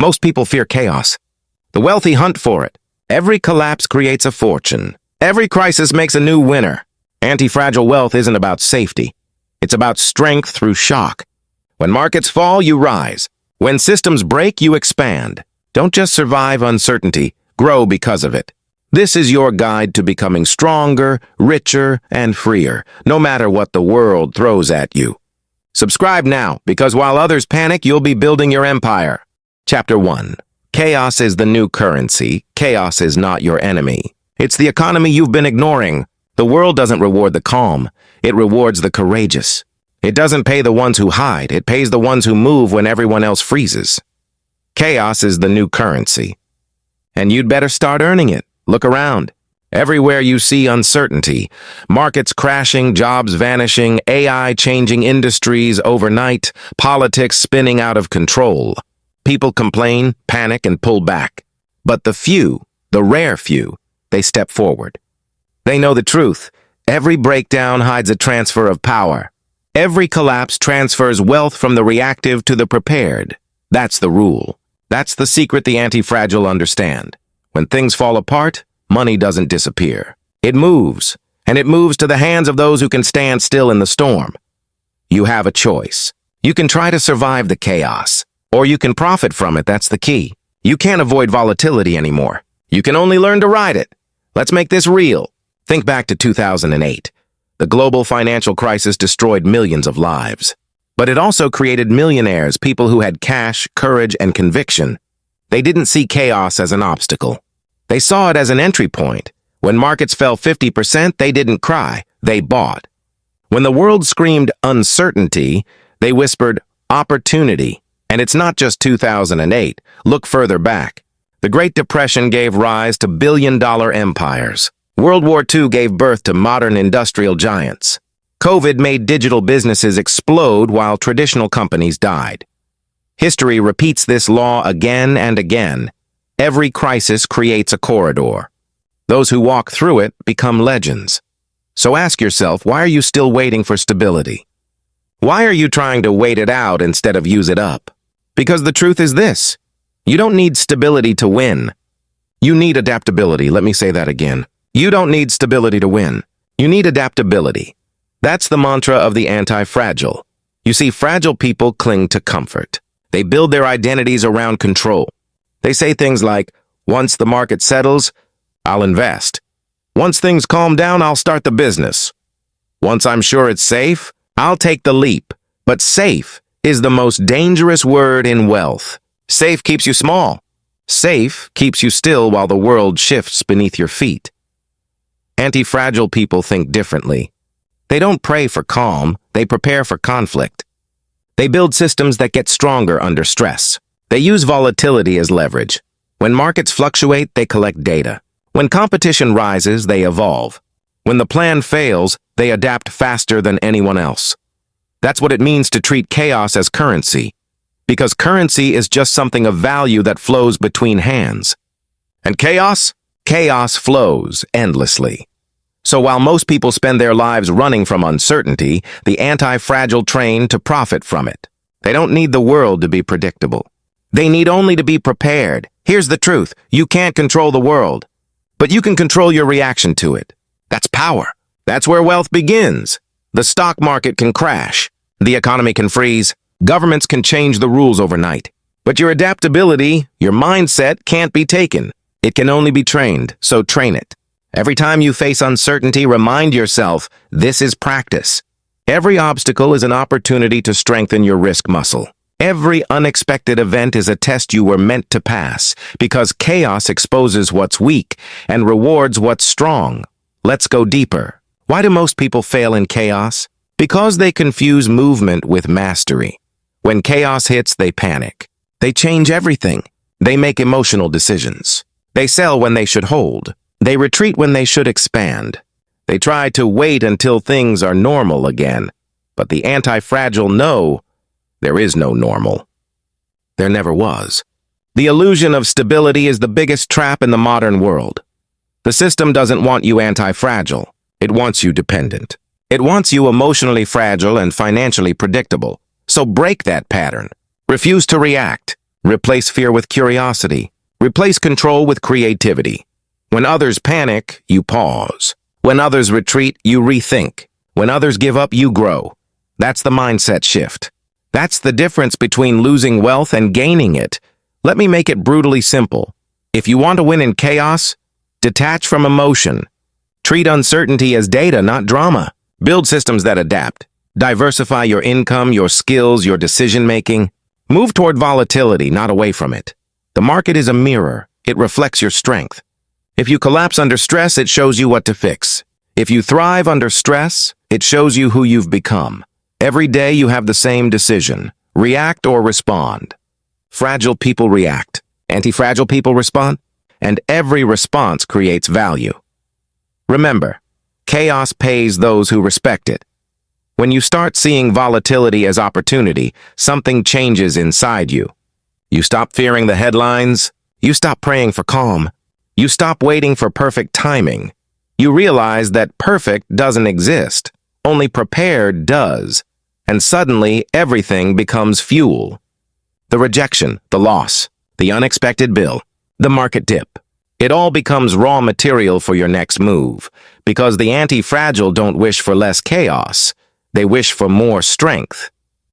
Most people fear chaos. The wealthy hunt for it. Every collapse creates a fortune. Every crisis makes a new winner. Antifragile wealth isn't about safety. It's about strength through shock. When markets fall, you rise. When systems break, you expand. Don't just survive uncertainty, grow because of it. This is your guide to becoming stronger, richer, and freer, no matter what the world throws at you. Subscribe now, because while others panic, you'll be building your empire. Chapter 1. Chaos is the new currency. Chaos is not your enemy. It's the economy you've been ignoring. The world doesn't reward the calm. It rewards the courageous. It doesn't pay the ones who hide. It pays the ones who move when everyone else freezes. Chaos is the new currency. And you'd better start earning it. Look around. Everywhere you see uncertainty, markets crashing, jobs vanishing, AI changing industries overnight, politics spinning out of control. People complain, panic, and pull back. But the few, the rare few, they step forward. They know the truth. Every breakdown hides a transfer of power. Every collapse transfers wealth from the reactive to the prepared. That's the rule. That's the secret the anti-fragile understand. When things fall apart, money doesn't disappear. It moves, and it moves to the hands of those who can stand still in the storm. You have a choice. You can try to survive the chaos, or you can profit from it. That's the key. You can't avoid volatility anymore. You can only learn to ride it. Let's make this real. Think back to 2008. The global financial crisis destroyed millions of lives. But it also created millionaires, people who had cash, courage, and conviction. They didn't see chaos as an obstacle. They saw it as an entry point. When markets fell 50%, they didn't cry. They bought. When the world screamed uncertainty, they whispered opportunity. And it's not just 2008. Look further back. The Great Depression gave rise to billion-dollar empires. World War II gave birth to modern industrial giants. COVID made digital businesses explode while traditional companies died. History repeats this law again and again. Every crisis creates a corridor. Those who walk through it become legends. So ask yourself, why are you still waiting for stability? Why are you trying to wait it out instead of use it up? Because the truth is this: you don't need stability to win. You need adaptability. Let me say that again. You don't need stability to win. You need adaptability. That's the mantra of the anti-fragile. You see, fragile people cling to comfort. They build their identities around control. They say things like, once the market settles, I'll invest. Once things calm down, I'll start the business. Once I'm sure it's safe, I'll take the leap. But safe is the most dangerous word in wealth. Safe keeps you small. Safe keeps you still while the world shifts beneath your feet. Anti-fragile people think differently. They don't pray for calm, they prepare for conflict. They build systems that get stronger under stress. They use volatility as leverage. When markets fluctuate, they collect data. When competition rises, they evolve. When the plan fails, they adapt faster than anyone else. That's what it means to treat chaos as currency, because currency is just something of value that flows between hands. And chaos? Chaos flows endlessly. So while most people spend their lives running from uncertainty, the anti-fragile train to profit from it. They don't need the world to be predictable. They need only to be prepared. Here's the truth: you can't control the world, but you can control your reaction to it. That's power. That's where wealth begins. The stock market can crash. The economy can freeze. Governments can change the rules overnight. But your adaptability, your mindset, can't be taken. It can only be trained, so train it. Every time you face uncertainty, remind yourself, this is practice. Every obstacle is an opportunity to strengthen your risk muscle. Every unexpected event is a test you were meant to pass, because chaos exposes what's weak and rewards what's strong. Let's go deeper. Why do most people fail in chaos? Because they confuse movement with mastery. When chaos hits, they panic. They change everything. They make emotional decisions. They sell when they should hold. They retreat when they should expand. They try to wait until things are normal again. But the anti-fragile know there is no normal. There never was. The illusion of stability is the biggest trap in the modern world. The system doesn't want you anti-fragile. It wants you dependent. It wants you emotionally fragile and financially predictable. So break that pattern. Refuse to react. Replace fear with curiosity. Replace control with creativity. When others panic, you pause. When others retreat, you rethink. When others give up, you grow. That's the mindset shift. That's the difference between losing wealth and gaining it. Let me make it brutally simple. If you want to win in chaos, detach from emotion. Treat uncertainty as data, not drama. Build systems that adapt. Diversify your income, your skills, your decision-making. Move toward volatility, not away from it. The market is a mirror. It reflects your strength. If you collapse under stress, it shows you what to fix. If you thrive under stress, it shows you who you've become. Every day you have the same decision: react or respond. Fragile people react. Anti-fragile people respond. And every response creates value. Remember, chaos pays those who respect it. When you start seeing volatility as opportunity, something changes inside you. You stop fearing the headlines. You stop praying for calm. You stop waiting for perfect timing. You realize that perfect doesn't exist. Only prepared does. And suddenly, everything becomes fuel. The rejection, the loss, the unexpected bill, the market dip. It all becomes raw material for your next move, because the anti-fragile don't wish for less chaos. They wish for more strength.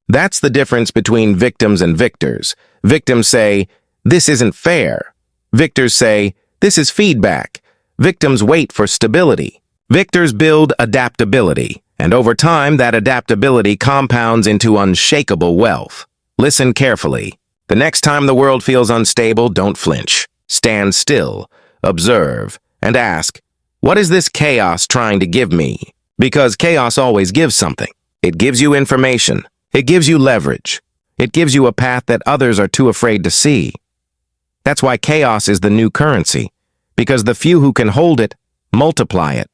That's the difference between victims and victors. Victims say, "This isn't fair." Victors say, "This is feedback." Victims wait for stability. Victors build adaptability, and over time, that adaptability compounds into unshakable wealth. Listen carefully. The next time the world feels unstable, don't flinch. Stand still, observe, and ask, what is this chaos trying to give me? Because chaos always gives something. It gives you information. It gives you leverage. It gives you a path that others are too afraid to see. That's why chaos is the new currency, because the few who can hold it, multiply it.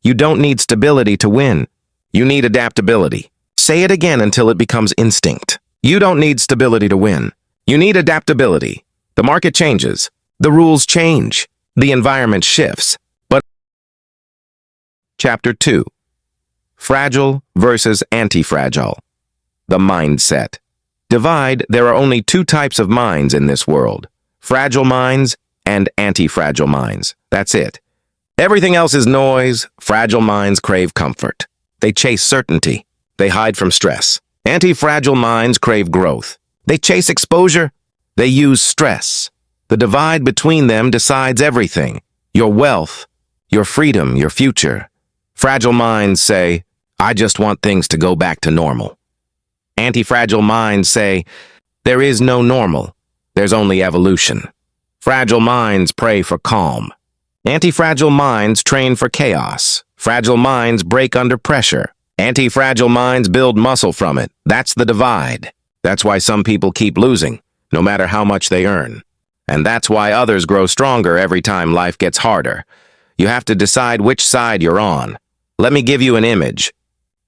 You don't need stability to win. You need adaptability. Say it again until it becomes instinct. You don't need stability to win. You need adaptability. The market changes. The rules change. The environment shifts. But Chapter 2. Fragile versus anti-fragile. The mindset. Divide, there are only two types of minds in this world: fragile minds and anti-fragile minds. That's it. Everything else is noise. Fragile minds crave comfort. They chase certainty. They hide from stress. Anti-fragile minds crave growth. They chase exposure. They use stress. The divide between them decides everything: your wealth, your freedom, your future. Fragile minds say, "I just want things to go back to normal." Anti-fragile minds say, "There is no normal. There's only evolution." Fragile minds pray for calm. Anti-fragile minds train for chaos. Fragile minds break under pressure. Anti-fragile minds build muscle from it. That's the divide. That's why some people keep losing, no matter how much they earn. And that's why others grow stronger every time life gets harder. You have to decide which side you're on. Let me give you an image.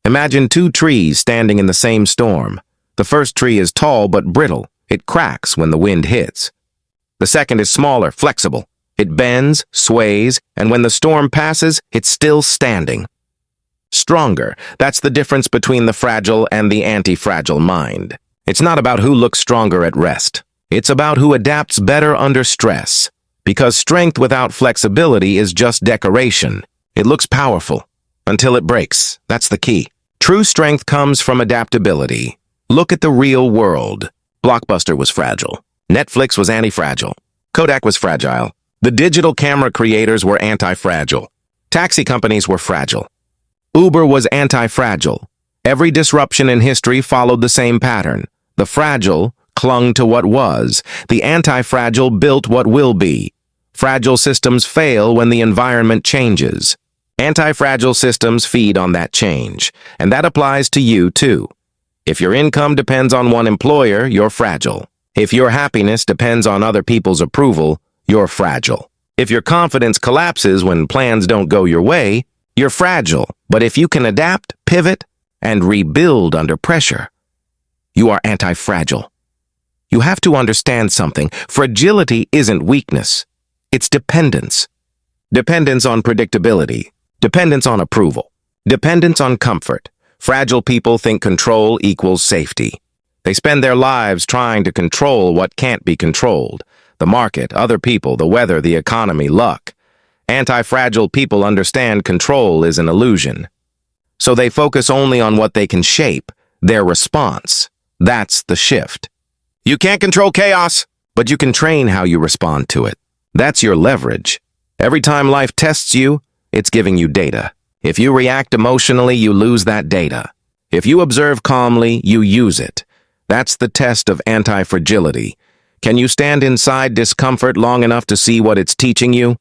Imagine two trees standing in the same storm. The first tree is tall but brittle. It cracks when the wind hits. The second is smaller, flexible. It bends, sways, and when the storm passes, it's still standing. Stronger. That's the difference between the fragile and the anti-fragile mind. It's not about who looks stronger at rest. It's about who adapts better under stress. Because strength without flexibility is just decoration. It looks powerful until it breaks. That's the key. True strength comes from adaptability. Look at the real world. Blockbuster was fragile. Netflix was anti-fragile. Kodak was fragile. The digital camera creators were anti-fragile. Taxi companies were fragile. Uber was anti-fragile. Every disruption in history followed the same pattern. The fragile clung to what was. The anti-fragile built what will be. Fragile systems fail when the environment changes. Anti-fragile systems feed on that change, and that applies to you too. If your income depends on one employer, you're fragile. If your happiness depends on other people's approval, you're fragile. If your confidence collapses when plans don't go your way, you're fragile. But if you can adapt, pivot, and rebuild under pressure, you are anti-fragile. You have to understand something. Fragility isn't weakness. It's dependence. Dependence on predictability. Dependence on approval. Dependence on comfort. Fragile people think control equals safety. They spend their lives trying to control what can't be controlled: the market, other people, the weather, the economy, luck. Anti-fragile people understand control is an illusion. So they focus only on what they can shape, their response. That's the shift. You can't control chaos, but you can train how you respond to it. That's your leverage. Every time life tests you, it's giving you data. If you react emotionally, you lose that data. If you observe calmly, you use it. That's the test of anti-fragility. Can you stand inside discomfort long enough to see what it's teaching you?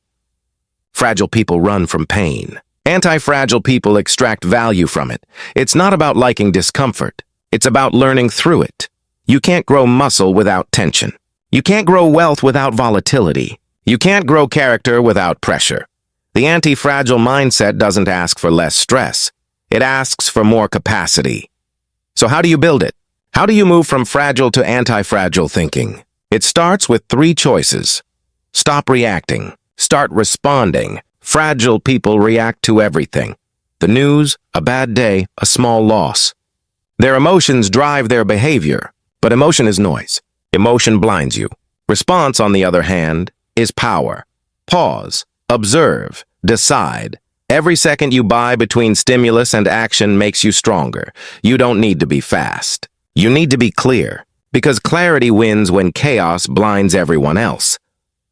Fragile people run from pain. Anti-fragile people extract value from it. It's not about liking discomfort. It's about learning through it. You can't grow muscle without tension. You can't grow wealth without volatility. You can't grow character without pressure. The anti-fragile mindset doesn't ask for less stress. It asks for more capacity. So how do you build it? How do you move from fragile to anti-fragile thinking? It starts with 3 choices. Stop reacting. Start responding. Fragile people react to everything: the news, a bad day, a small loss. Their emotions drive their behavior, but emotion is noise. Emotion blinds you. Response, on the other hand, is power. Pause, observe, decide. Every second you buy between stimulus and action makes you stronger. You don't need to be fast. You need to be clear, because clarity wins when chaos blinds everyone else.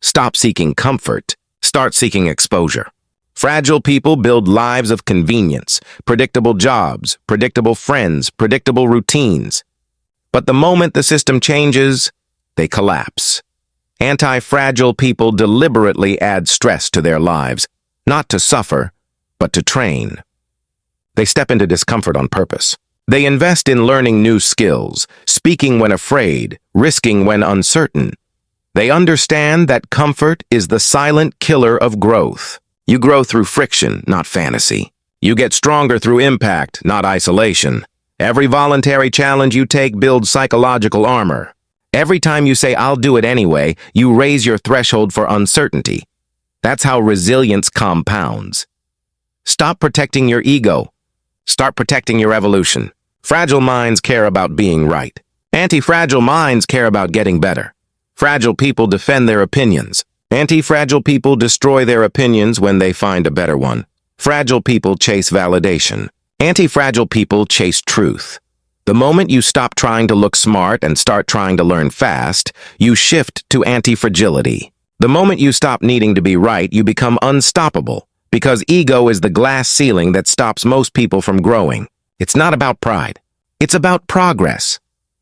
Stop seeking comfort. Start seeking exposure. Fragile people build lives of convenience, predictable jobs, predictable friends, predictable routines. But the moment the system changes, they collapse. Anti-fragile people deliberately add stress to their lives, not to suffer, but to train. They step into discomfort on purpose. They invest in learning new skills, speaking when afraid, risking when uncertain. They understand that comfort is the silent killer of growth. You grow through friction, not fantasy. You get stronger through impact, not isolation. Every voluntary challenge you take builds psychological armor. Every time you say, "I'll do it anyway," you raise your threshold for uncertainty. That's how resilience compounds. Stop protecting your ego. Start protecting your evolution. Fragile minds care about being right. Anti-fragile minds care about getting better. Fragile people defend their opinions. Anti-fragile people destroy their opinions when they find a better one. Fragile people chase validation. Anti-fragile people chase truth. The moment you stop trying to look smart and start trying to learn fast, you shift to anti-fragility. The moment you stop needing to be right, you become unstoppable, because ego is the glass ceiling that stops most people from growing. It's not about pride. It's about progress.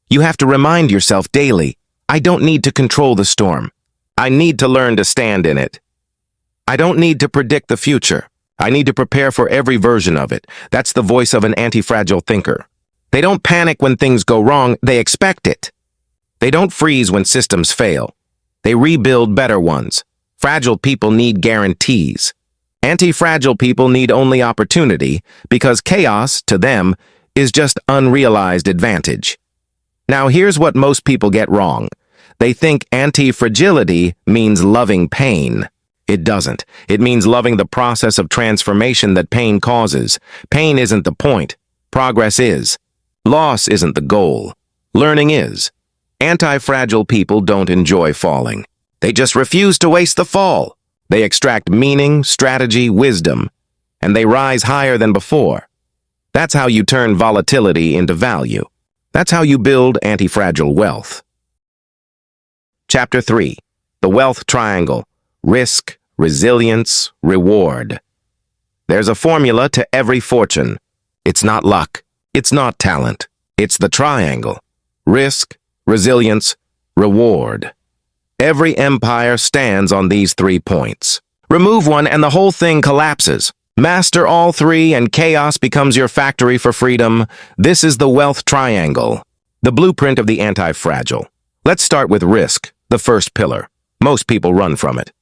You have to remind yourself daily, I don't need to control the storm. I need to learn to stand in it. I don't need to predict the future. I need to prepare for every version of it. That's the voice of an anti-fragile thinker. They don't panic when things go wrong, they expect it. They don't freeze when systems fail. They rebuild better ones. Fragile people need guarantees. Anti-fragile people need only opportunity, because chaos, to them, is just unrealized advantage. Now here's what most people get wrong. They think anti-fragility means loving pain. It doesn't. It means loving the process of transformation that pain causes. Pain isn't the point. Progress is. Loss isn't the goal. Learning is. Anti-fragile people don't enjoy falling. They just refuse to waste the fall. They extract meaning, strategy, wisdom, and they rise higher than before. That's how you turn volatility into value. That's how you build anti-fragile wealth. Chapter 3. The Wealth Triangle. Risk, resilience, reward. There's a formula to every fortune. It's not luck. It's not talent. It's the triangle. Risk, resilience, reward. Every empire stands on these 3 points. Remove one and the whole thing collapses. Master all 3 and chaos becomes your factory for freedom. This is the wealth triangle, the blueprint of the anti-fragile. Let's start with risk, the first pillar. Most people run from it.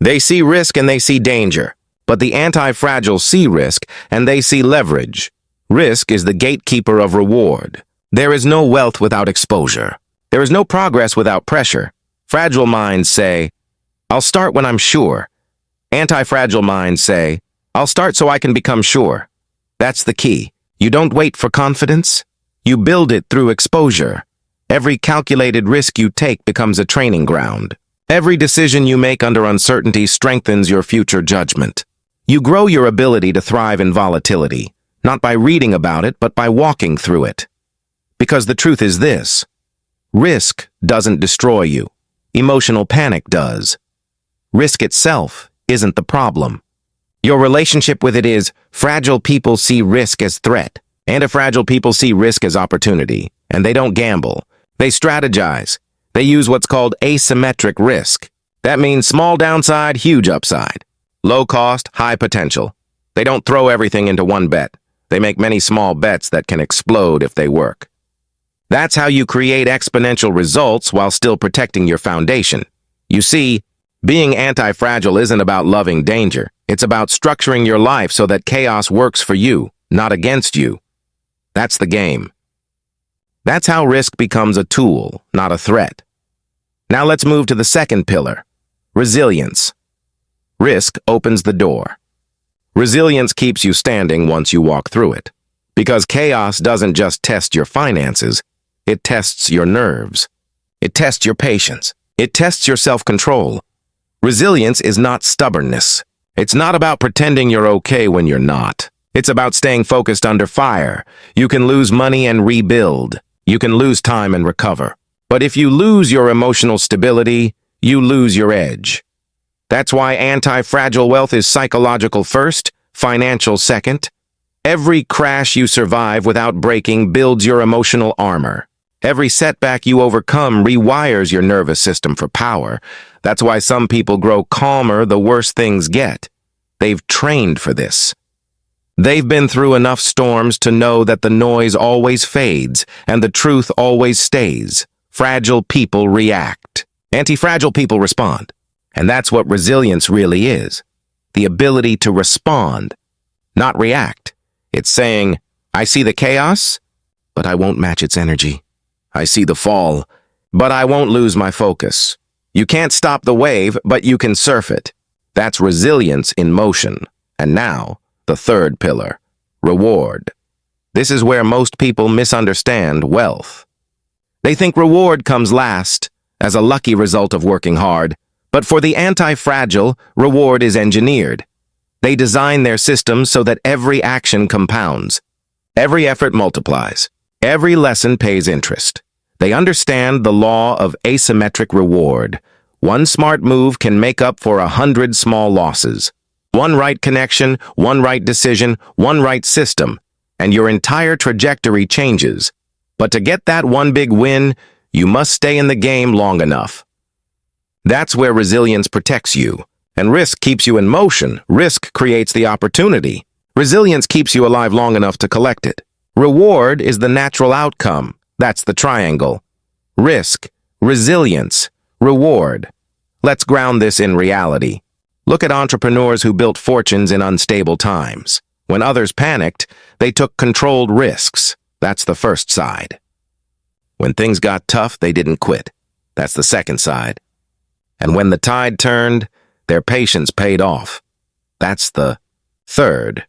They see risk and they see danger, but the anti-fragile see risk and they see leverage. Risk is the gatekeeper of reward. There is no wealth without exposure. There is no progress without pressure. Fragile minds say, I'll start when I'm sure. Anti-fragile minds say, I'll start so I can become sure. That's the key. You don't wait for confidence. You build it through exposure. Every calculated risk you take becomes a training ground. Every decision you make under uncertainty strengthens your future judgment. You grow your ability to thrive in volatility, not by reading about it, but by walking through it. Because the truth is this: risk doesn't destroy you. Emotional panic does. Risk itself isn't the problem. Your relationship with it is. Fragile people see risk as threat. Antifragile people see risk as opportunity, and they don't gamble. They strategize. They use what's called asymmetric risk. That means small downside, huge upside. Low cost, high potential. They don't throw everything into one bet. They make many small bets that can explode if they work. That's how you create exponential results while still protecting your foundation. You see, being anti-fragile isn't about loving danger. It's about structuring your life so that chaos works for you, not against you. That's the game. That's how risk becomes a tool, not a threat. Now let's move to the second pillar: resilience. Risk opens the door. Resilience keeps you standing once you walk through it. Because chaos doesn't just test your finances, it tests your nerves. It tests your patience. It tests your self-control. Resilience is not stubbornness. It's not about pretending you're okay when you're not. It's about staying focused under fire. You can lose money and rebuild. You can lose time and recover. But if you lose your emotional stability, you lose your edge. That's why anti-fragile wealth is psychological first, financial second. Every crash you survive without breaking builds your emotional armor. Every setback you overcome rewires your nervous system for power. That's why some people grow calmer the worse things get. They've trained for this. They've been through enough storms to know that the noise always fades and the truth always stays. Fragile people react. Anti-fragile people respond. And that's what resilience really is. The ability to respond, not react. It's saying, I see the chaos, but I won't match its energy. I see the fall, but I won't lose my focus. You can't stop the wave, but you can surf it. That's resilience in motion. And now, the third pillar: reward. This is where most people misunderstand wealth. They think reward comes last, as a lucky result of working hard. But for the anti-fragile, reward is engineered. They design their systems so that every action compounds. Every effort multiplies. Every lesson pays interest. They understand the law of asymmetric reward. One smart move can make up for 100 small losses. One right connection, one right decision, one right system, and your entire trajectory changes. But to get that one big win, you must stay in the game long enough. That's where resilience protects you. And risk keeps you in motion. Risk creates the opportunity. Resilience keeps you alive long enough to collect it. Reward is the natural outcome. That's the triangle. Risk, resilience, reward. Let's ground this in reality. Look at entrepreneurs who built fortunes in unstable times. When others panicked, they took controlled risks. That's the first side. When things got tough, they didn't quit. That's the second side. And when the tide turned, their patience paid off. That's the third.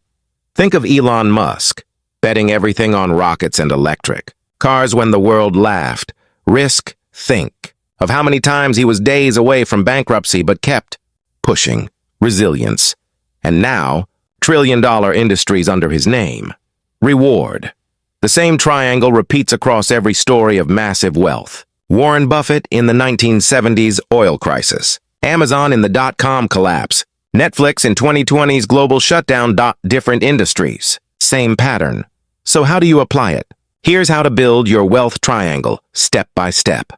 Think of Elon Musk, betting everything on rockets and electric. Cars when the world laughed. Risk, think of how many times he was days away from bankruptcy but kept pushing. Resilience. And now, trillion-dollar industries under his name. Reward. The same triangle repeats across every story of massive wealth. Warren Buffett in the 1970s oil crisis. Amazon in the dot-com collapse. Netflix in 2020's global shutdown. Different industries. Same pattern. So how do you apply it? Here's how to build your wealth triangle, step by step.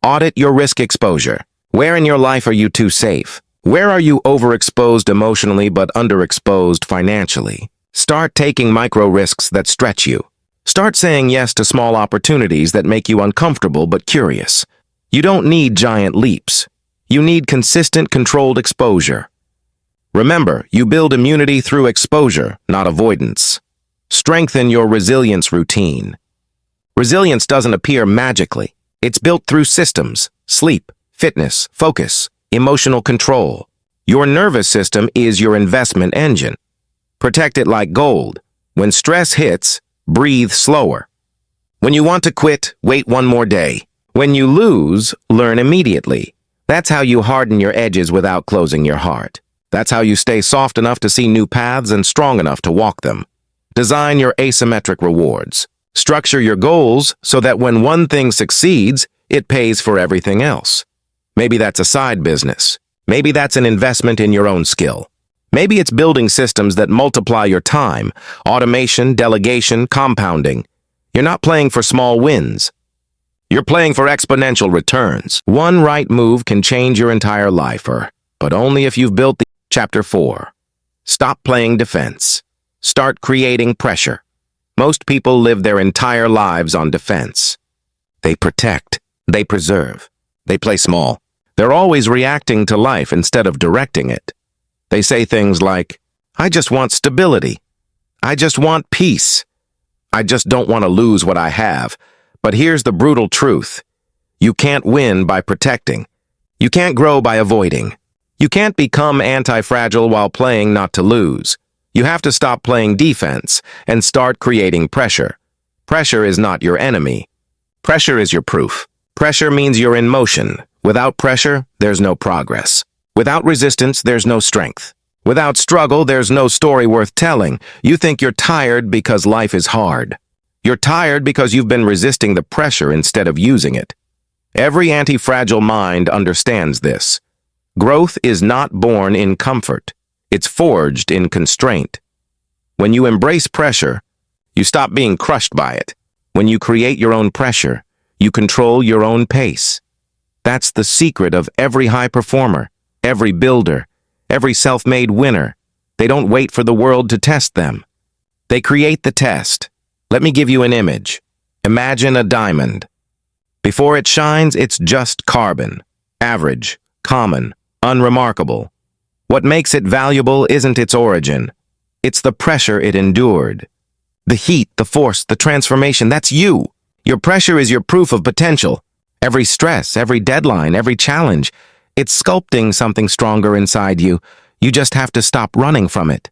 Audit your risk exposure. Where in your life are you too safe? Where are you overexposed emotionally but underexposed financially? Start taking micro risks that stretch you. Start saying yes to small opportunities that make you uncomfortable but curious. You don't need giant leaps. You need consistent, controlled exposure. Remember, you build immunity through exposure, not avoidance. Strengthen your resilience routine. Resilience doesn't appear magically. It's built through systems: sleep, fitness, focus, emotional control. Your nervous system is your investment engine. Protect it like gold. When stress hits, breathe slower. When you want to quit, wait one more day. When you lose, learn immediately. That's how you harden your edges without closing your heart. That's how you stay soft enough to see new paths and strong enough to walk them. Design your asymmetric rewards. Structure your goals so that when one thing succeeds, it pays for everything else. Maybe that's a side business. Maybe that's an investment in your own skill. Maybe it's building systems that multiply your time, automation, delegation, compounding. You're not playing for small wins. You're playing for exponential returns. One right move can change your entire life, but only if you've built the... Chapter 4. Stop playing defense. Start creating pressure. Most people live their entire lives on defense. They protect. They preserve. They play small. They're always reacting to life instead of directing it. They say things like, I just want stability. I just want peace. I just don't want to lose what I have. But here's the brutal truth. You can't win by protecting. You can't grow by avoiding. You can't become anti-fragile while playing not to lose. You have to stop playing defense and start creating pressure. Pressure is not your enemy. Pressure is your proof. Pressure means you're in motion. Without pressure, there's no progress. Without resistance, there's no strength. Without struggle, there's no story worth telling. You think you're tired because life is hard. You're tired because you've been resisting the pressure instead of using it. Every anti-fragile mind understands this. Growth is not born in comfort. It's forged in constraint. When you embrace pressure, you stop being crushed by it. When you create your own pressure, you control your own pace. That's the secret of every high performer, every builder, every self-made winner. They don't wait for the world to test them. They create the test. Let me give you an image. Imagine a diamond. Before it shines, it's just carbon. Average, common, unremarkable. What makes it valuable isn't its origin. It's the pressure it endured. The heat, the force, the transformation, that's you. Your pressure is your proof of potential. Every stress, every deadline, every challenge, it's sculpting something stronger inside you. You just have to stop running from it.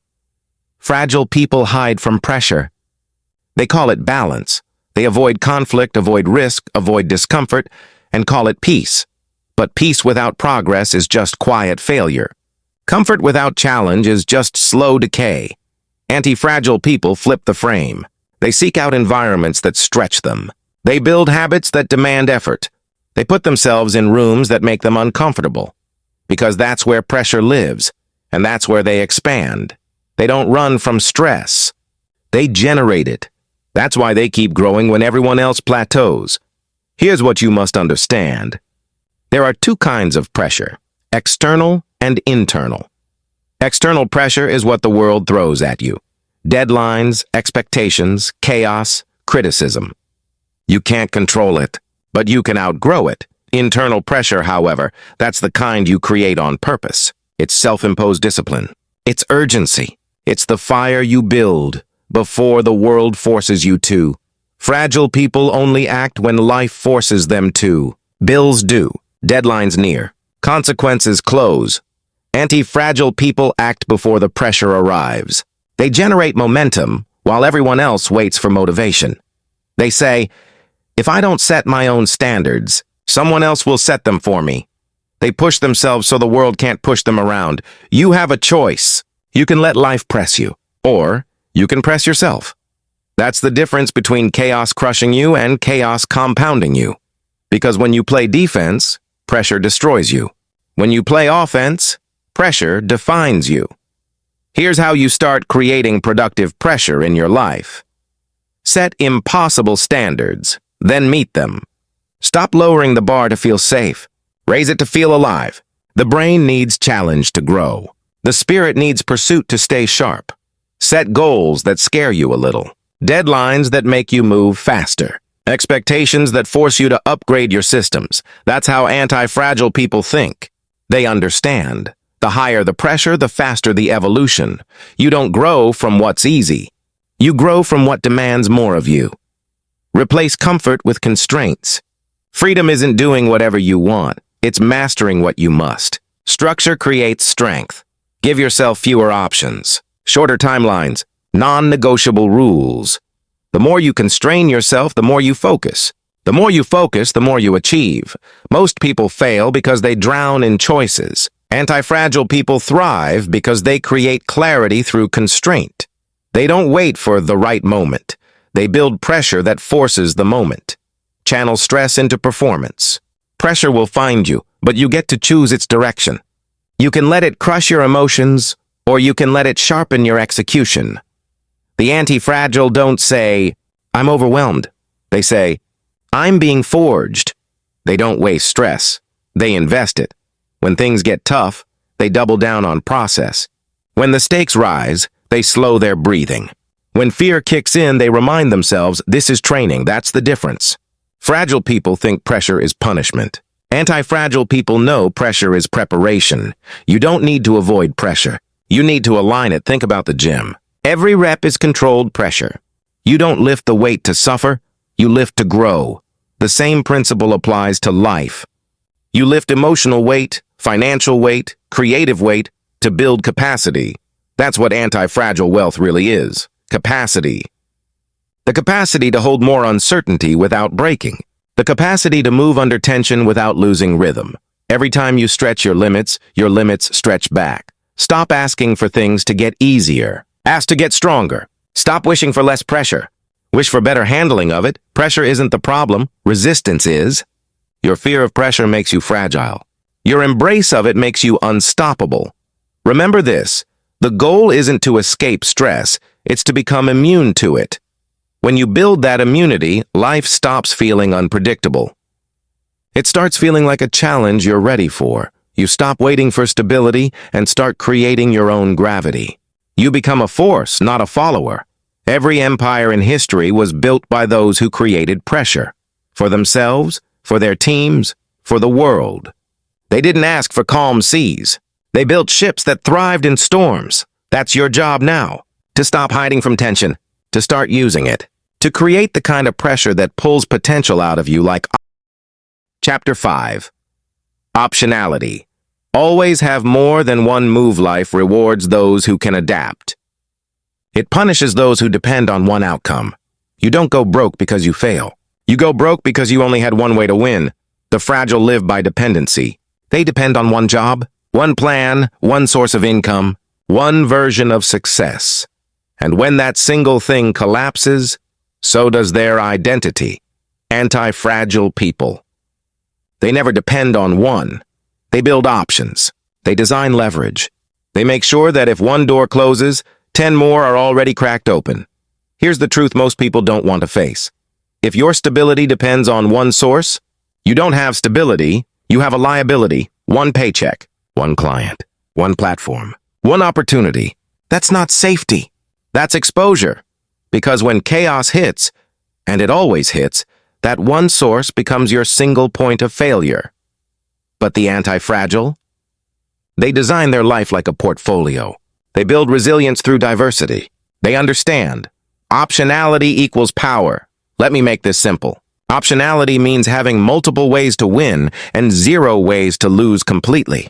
Fragile people hide from pressure. They call it balance. They avoid conflict, avoid risk, avoid discomfort, and call it peace. But peace without progress is just quiet failure. Comfort without challenge is just slow decay. Anti-fragile people flip the frame. They seek out environments that stretch them. They build habits that demand effort. They put themselves in rooms that make them uncomfortable. Because that's where pressure lives, and that's where they expand. They don't run from stress. They generate it. That's why they keep growing when everyone else plateaus. Here's what you must understand. There are two kinds of pressure, external and internal. External pressure is what the world throws at you. Deadlines, expectations, chaos, criticism. You can't control it, but you can outgrow it. Internal pressure, however, that's the kind you create on purpose. It's self-imposed discipline. It's urgency. It's the fire you build before the world forces you to. Fragile people only act when life forces them to. Bills due. Deadlines near. Consequences close. Anti-fragile people act before the pressure arrives. They generate momentum while everyone else waits for motivation. They say, if I don't set my own standards, someone else will set them for me. They push themselves so the world can't push them around. You have a choice. You can let life press you, or you can press yourself. That's the difference between chaos crushing you and chaos compounding you. Because when you play defense, pressure destroys you. When you play offense, pressure defines you. Here's how you start creating productive pressure in your life. Set impossible standards, then meet them. Stop lowering the bar to feel safe. Raise it to feel alive. The brain needs challenge to grow. The spirit needs pursuit to stay sharp. Set goals that scare you a little. Deadlines that make you move faster. Expectations that force you to upgrade your systems. That's how anti-fragile people think. They understand. The higher the pressure, the faster the evolution. You don't grow from what's easy. You grow from what demands more of you. Replace comfort with constraints. Freedom isn't doing whatever you want. It's mastering what you must. Structure creates strength. Give yourself fewer options, shorter timelines, non-negotiable rules. The more you constrain yourself, the more you focus. The more you focus, the more you achieve. Most people fail because they drown in choices. Antifragile people thrive because they create clarity through constraint. They don't wait for the right moment. They build pressure that forces the moment. Channel stress into performance. Pressure will find you, but you get to choose its direction. You can let it crush your emotions, or you can let it sharpen your execution. The anti-fragile don't say, "I'm overwhelmed." They say, "I'm being forged." They don't waste stress. They invest it. When things get tough, they double down on process. When the stakes rise, they slow their breathing. When fear kicks in, they remind themselves, this is training, that's the difference. Fragile people think pressure is punishment. Anti-fragile people know pressure is preparation. You don't need to avoid pressure. You need to align it. Think about the gym. Every rep is controlled pressure. You don't lift the weight to suffer, you lift to grow. The same principle applies to life. You lift emotional weight, financial weight, creative weight to build capacity. That's what anti-fragile wealth really is. Capacity. The capacity to hold more uncertainty without breaking. The capacity to move under tension without losing rhythm. Every time you stretch your limits stretch back. Stop asking for things to get easier. Ask to get stronger. Stop wishing for less pressure. Wish for better handling of it. Pressure isn't the problem. Resistance is. Your fear of pressure makes you fragile. Your embrace of it makes you unstoppable. Remember this. The goal isn't to escape stress. It's to become immune to it. When you build that immunity, life stops feeling unpredictable. It starts feeling like a challenge you're ready for. You stop waiting for stability and start creating your own gravity. You become a force, not a follower. Every empire in history was built by those who created pressure. For themselves, for their teams, for the world. They didn't ask for calm seas. They built ships that thrived in storms. That's your job now. To stop hiding from tension. To start using it. To create the kind of pressure that pulls potential out of you like... Chapter 5. Optionality. Always have more than one move. Life rewards those who can adapt. It punishes those who depend on one outcome. You don't go broke because you fail. You go broke because you only had one way to win. The fragile live by dependency. They depend on one job, one plan, one source of income, one version of success. And when that single thing collapses, so does their identity. Anti-fragile people. They never depend on one. They build options. They design leverage. They make sure that if one door closes, 10 more are already cracked open. Here's the truth most people don't want to face. If your stability depends on one source, you don't have stability, you have a liability, one paycheck, one client, one platform, one opportunity. That's not safety. That's exposure. Because when chaos hits, and it always hits, that one source becomes your single point of failure. But the anti-fragile? They design their life like a portfolio. They build resilience through diversity. They understand. Optionality equals power. Let me make this simple. Optionality means having multiple ways to win and 0 ways to lose completely.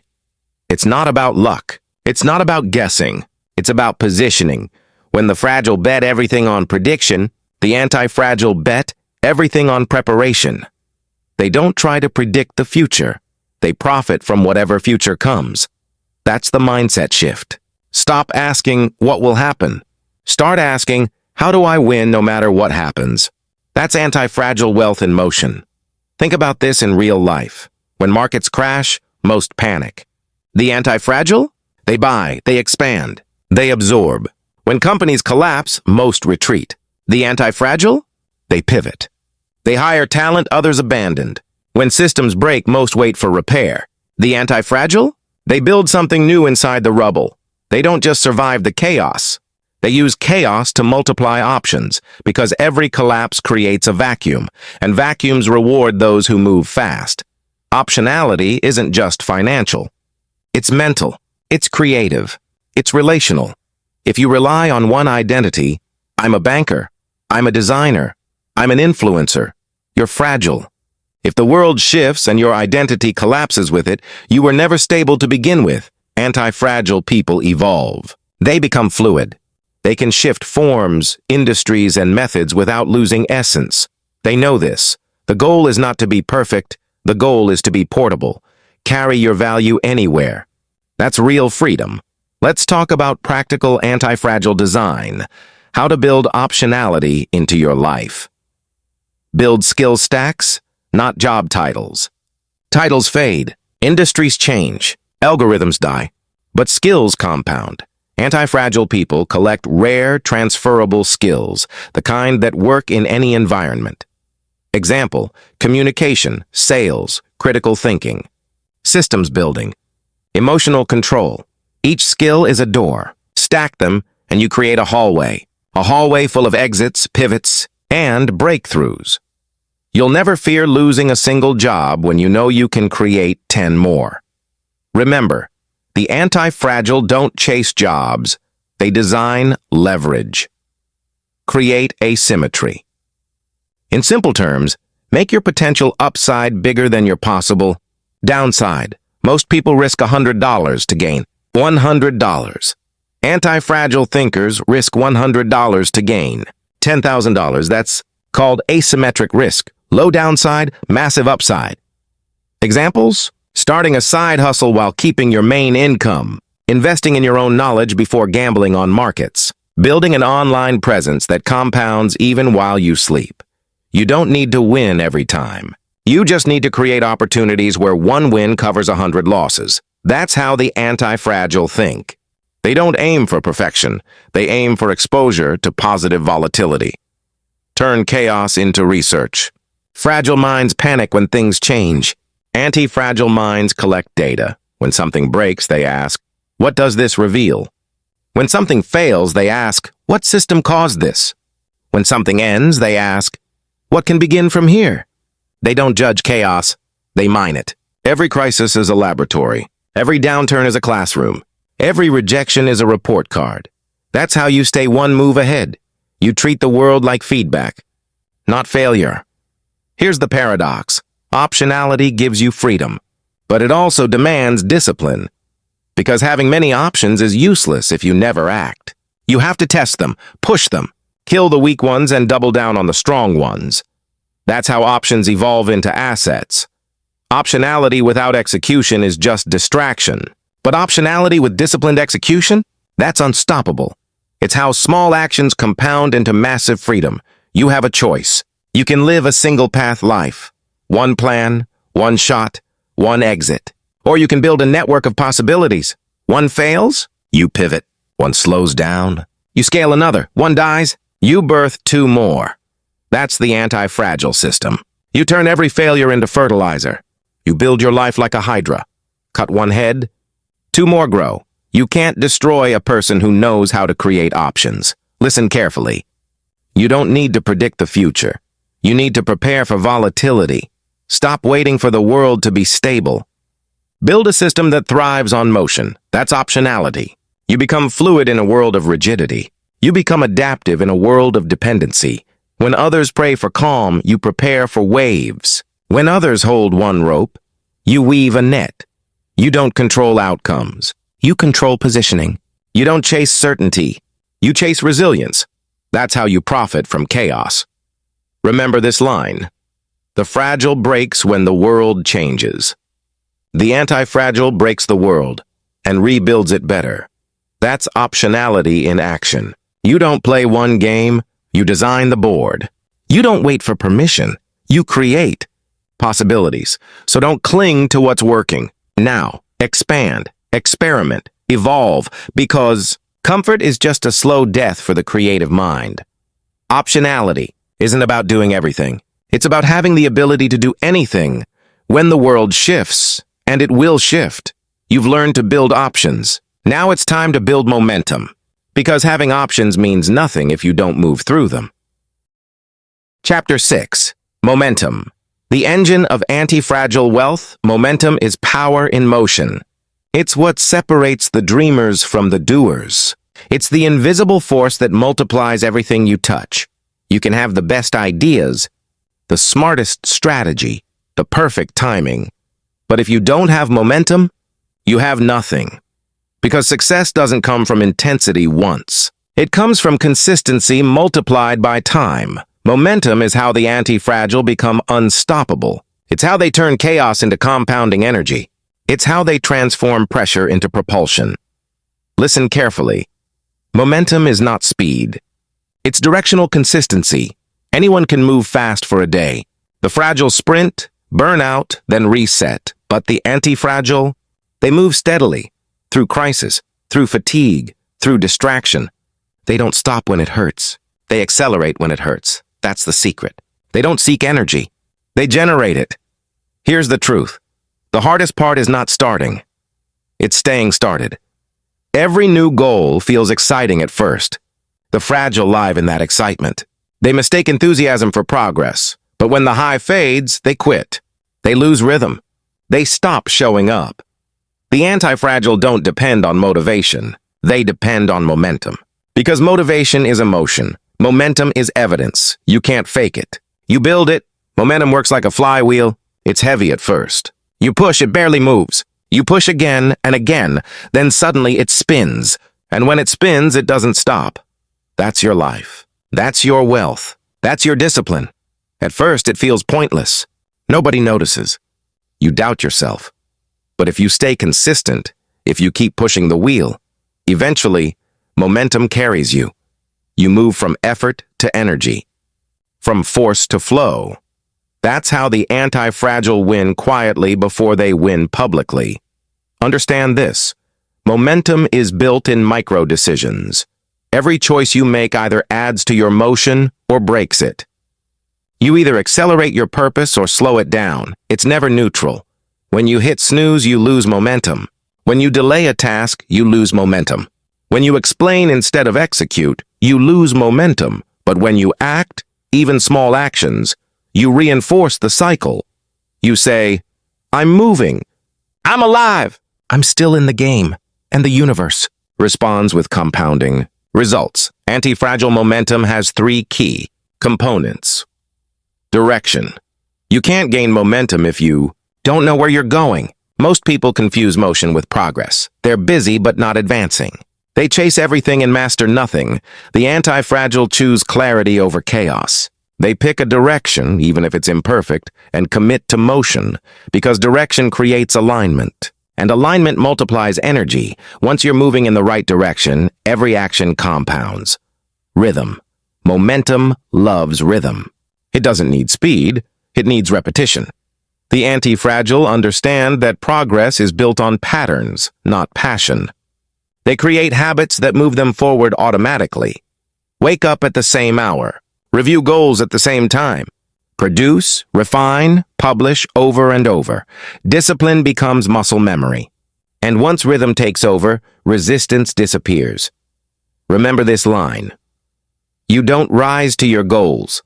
It's not about luck. It's not about guessing. It's about positioning. When the fragile bet everything on prediction, the anti-fragile bet everything on preparation. They don't try to predict the future. They profit from whatever future comes. That's the mindset shift. Stop asking, what will happen? Start asking, how do I win no matter what happens? That's anti-fragile wealth in motion. Think about this in real life. When markets crash, most panic. The anti-fragile? They buy, they expand, they absorb. When companies collapse, most retreat. The anti-fragile? They pivot. They hire talent others abandoned. When systems break, most wait for repair. The anti-fragile? They build something new inside the rubble. They don't just survive the chaos. They use chaos to multiply options, because every collapse creates a vacuum, and vacuums reward those who move fast. Optionality isn't just financial. It's mental. It's creative. It's relational. If you rely on one identity, I'm a banker, I'm a designer, I'm an influencer, you're fragile. If the world shifts and your identity collapses with it, you were never stable to begin with. Anti-fragile people evolve. They become fluid. They can shift forms, industries, and methods without losing essence. They know this. The goal is not to be perfect. The goal is to be portable. Carry your value anywhere. That's real freedom. Let's talk about practical anti-fragile design. How to build optionality into your life. Build skill stacks, not job titles. Titles fade. Industries change. Algorithms die. But skills compound. Anti-fragile people collect rare, transferable skills, the kind that work in any environment. Example, communication, sales, critical thinking, systems building, emotional control. Each skill is a door. Stack them, and you create a hallway full of exits, pivots, and breakthroughs. You'll never fear losing a single job when you know you can create 10 more. Remember, the anti-fragile don't chase jobs, they design leverage. Create asymmetry. In simple terms, make your potential upside bigger than your possible downside. Most people risk $100 to gain $100. Anti-fragile thinkers risk $100 to gain $10,000. That's called asymmetric risk. Low downside, massive upside. Examples? Starting a side hustle while keeping your main income. Investing in your own knowledge before gambling on markets. Building an online presence that compounds even while you sleep. You don't need to win every time. You just need to create opportunities where one win covers 100 losses. That's how the anti-fragile think. They don't aim for perfection. They aim for exposure to positive volatility. Turn chaos into research. Fragile minds panic when things change. Anti-fragile minds collect data. When something breaks, they ask, what does this reveal? When something fails, they ask, what system caused this? When something ends, they ask, what can begin from here? They don't judge chaos, they mine it. Every crisis is a laboratory. Every downturn is a classroom. Every rejection is a report card. That's how you stay one move ahead. You treat the world like feedback, not failure. Here's the paradox. Optionality gives you freedom, but it also demands discipline. Because having many options is useless if you never act. You have to test them, push them, kill the weak ones and double down on the strong ones. That's how options evolve into assets. Optionality without execution is just distraction. But optionality with disciplined execution? That's unstoppable. It's how small actions compound into massive freedom. You have a choice. You can live a single-path life. One plan, one shot, one exit. Or you can build a network of possibilities. One fails, you pivot. One slows down, you scale another. One dies, you birth two more. That's the anti-fragile system. You turn every failure into fertilizer. You build your life like a hydra. Cut one head, two more grow. You can't destroy a person who knows how to create options. Listen carefully. You don't need to predict the future. You need to prepare for volatility. Stop waiting for the world to be stable. Build a system that thrives on motion. That's optionality. You become fluid in a world of rigidity. You become adaptive in a world of dependency. When others pray for calm, you prepare for waves. When others hold one rope, you weave a net. You don't control outcomes. You control positioning. You don't chase certainty. You chase resilience. That's how you profit from chaos. Remember this line. The fragile breaks when the world changes. The anti-fragile breaks the world and rebuilds it better. That's optionality in action. You don't play one game, you design the board. You don't wait for permission, you create possibilities. So don't cling to what's working. Now, expand, experiment, evolve, because comfort is just a slow death for the creative mind. Optionality isn't about doing everything. It's about having the ability to do anything when the world shifts, and it will shift. You've learned to build options. Now it's time to build momentum, because having options means nothing if you don't move through them. Chapter 6. Momentum. The engine of anti-fragile wealth, momentum is power in motion. It's what separates the dreamers from the doers. It's the invisible force that multiplies everything you touch. You can have the best ideas, the smartest strategy, the perfect timing. But if you don't have momentum, you have nothing. Because success doesn't come from intensity once. It comes from consistency multiplied by time. Momentum is how the anti-fragile become unstoppable. It's how they turn chaos into compounding energy. It's how they transform pressure into propulsion. Listen carefully. Momentum is not speed. It's directional consistency. Anyone can move fast for a day. The fragile sprint, burn out, then reset. But the anti-fragile, they move steadily, through crisis, through fatigue, through distraction. They don't stop when it hurts. They accelerate when it hurts. That's the secret. They don't seek energy. They generate it. Here's the truth. The hardest part is not starting. It's staying started. Every new goal feels exciting at first. The fragile live in that excitement. They mistake enthusiasm for progress. But when the high fades, they quit. They lose rhythm. They stop showing up. The anti-fragile don't depend on motivation. They depend on momentum. Because motivation is emotion. Momentum is evidence. You can't fake it. You build it. Momentum works like a flywheel. It's heavy at first. You push, it barely moves. You push again and again. Then suddenly it spins. And when it spins, it doesn't stop. That's your life. That's your wealth. That's your discipline. At first, it feels pointless. Nobody notices. You doubt yourself. But if you stay consistent, if you keep pushing the wheel, eventually, momentum carries you. You move from effort to energy, from force to flow. That's how the anti-fragile win quietly before they win publicly. Understand this. Momentum is built in micro-decisions. Every choice you make either adds to your motion or breaks it. You either accelerate your purpose or slow it down. It's never neutral. When you hit snooze, you lose momentum. When you delay a task, you lose momentum. When you explain instead of execute, you lose momentum. But when you act, even small actions, you reinforce the cycle. You say, I'm moving. I'm alive. I'm still in the game. And the universe responds with compounding results. Anti-fragile momentum has three key components. Direction. You can't gain momentum if you don't know where you're going. Most people confuse motion with progress. They're busy but not advancing. They chase everything and master nothing. The anti-fragile choose clarity over chaos. They pick a direction, even if it's imperfect, and commit to motion, because direction creates alignment. And alignment multiplies energy. Once you're moving in the right direction, every action compounds. Rhythm. Momentum loves rhythm. It doesn't need speed, it needs repetition. The anti-fragile understand that progress is built on patterns, not passion. They create habits that move them forward automatically. Wake up at the same hour. Review goals at the same time. Produce, refine, publish over and over. Discipline becomes muscle memory. And once rhythm takes over, resistance disappears. Remember this line. You don't rise to your goals.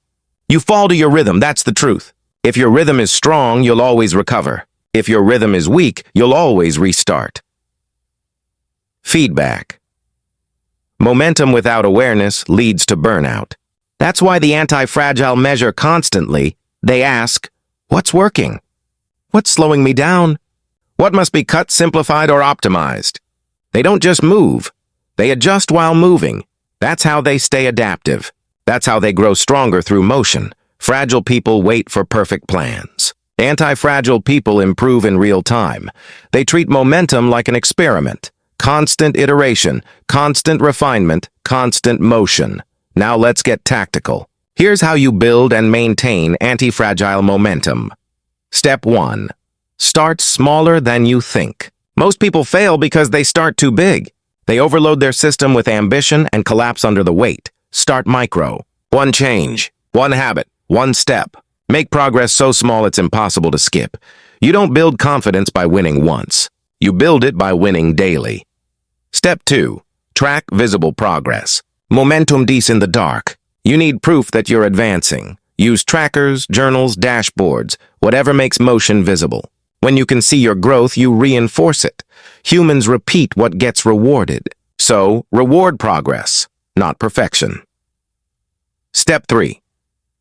You fall to your rhythm, that's the truth. If your rhythm is strong, you'll always recover. If your rhythm is weak, you'll always restart. Feedback. Momentum without awareness leads to burnout. That's why the anti-fragile measure constantly. They ask, what's working? What's slowing me down? What must be cut, simplified, or optimized? They don't just move. They adjust while moving. That's how they stay adaptive. That's how they grow stronger through motion. Fragile people wait for perfect plans. Anti-fragile people improve in real time. They treat momentum like an experiment. Constant iteration, constant refinement, constant motion. Now let's get tactical. Here's how you build and maintain anti-fragile momentum. Step 1. Start smaller than you think. Most people fail because they start too big. They overload their system with ambition and collapse under the weight. Start micro. One change, one habit, one step. Make progress so small it's impossible to skip. You don't build confidence by winning once. You build it by winning daily. Step 2. Track visible progress. Momentum dies in the dark. You need proof that you're advancing. Use trackers, journals, dashboards, whatever makes motion visible. When you can see your growth, you reinforce it. Humans repeat what gets rewarded. So, reward progress, not perfection. Step 3.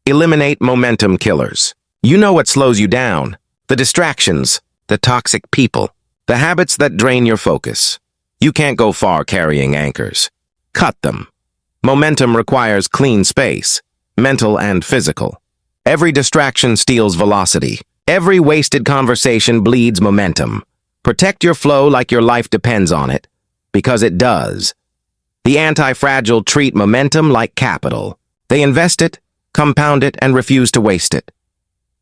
Eliminate momentum killers. You know what slows you down. The distractions, the toxic people, the habits that drain your focus. You can't go far carrying anchors. Cut them. Momentum requires clean space, mental and physical. Every distraction steals velocity. Every wasted conversation bleeds momentum. Protect your flow like your life depends on it, because it does. The anti-fragile treat momentum like capital. They invest it, compound it, and refuse to waste it.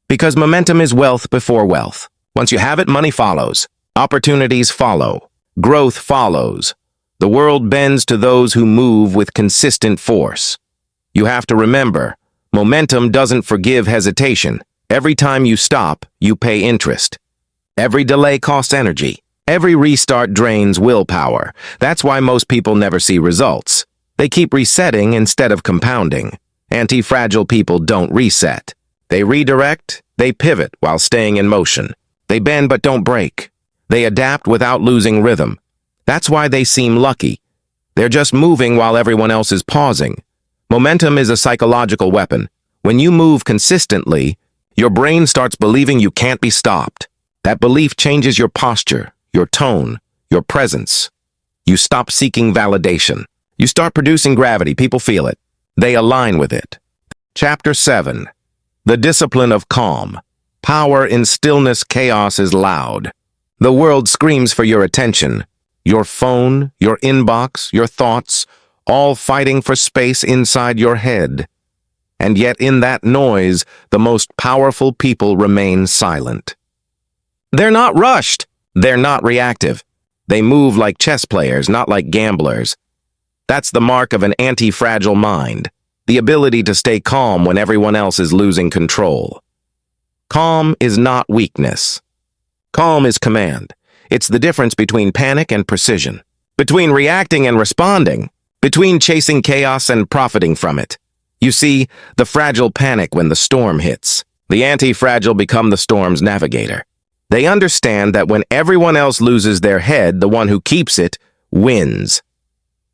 Because momentum is wealth before wealth. Once you have it, money follows. Opportunities follow. Growth follows. The world bends to those who move with consistent force. You have to remember, momentum doesn't forgive hesitation. Every time you stop, you pay interest. Every delay costs energy. Every restart drains willpower. That's why most people never see results. They keep resetting instead of compounding. Anti-fragile people don't reset. They redirect, they pivot while staying in motion. They bend but don't break. They adapt without losing rhythm. That's why they seem lucky. They're just moving while everyone else is pausing. Momentum is a psychological weapon. When you move consistently, your brain starts believing you can't be stopped. That belief changes your posture, your tone, your presence. You stop seeking validation. You start producing gravity. People feel it. They align with it. Chapter 7. The Discipline of Calm. Power in stillness. Chaos is loud. The world screams for your attention. Your phone, your inbox, your thoughts, all fighting for space inside your head. And yet in that noise, the most powerful people remain silent. They're not rushed. They're not reactive. They move like chess players, not like gamblers. That's the mark of an anti-fragile mind, the ability to stay calm when everyone else is losing control. Calm is not weakness. Calm is command. It's the difference between panic and precision, between reacting and responding, between chasing chaos and profiting from it. You see, the fragile panic when the storm hits. The anti-fragile become the storm's navigator. They understand that when everyone else loses their head, the one who keeps it wins.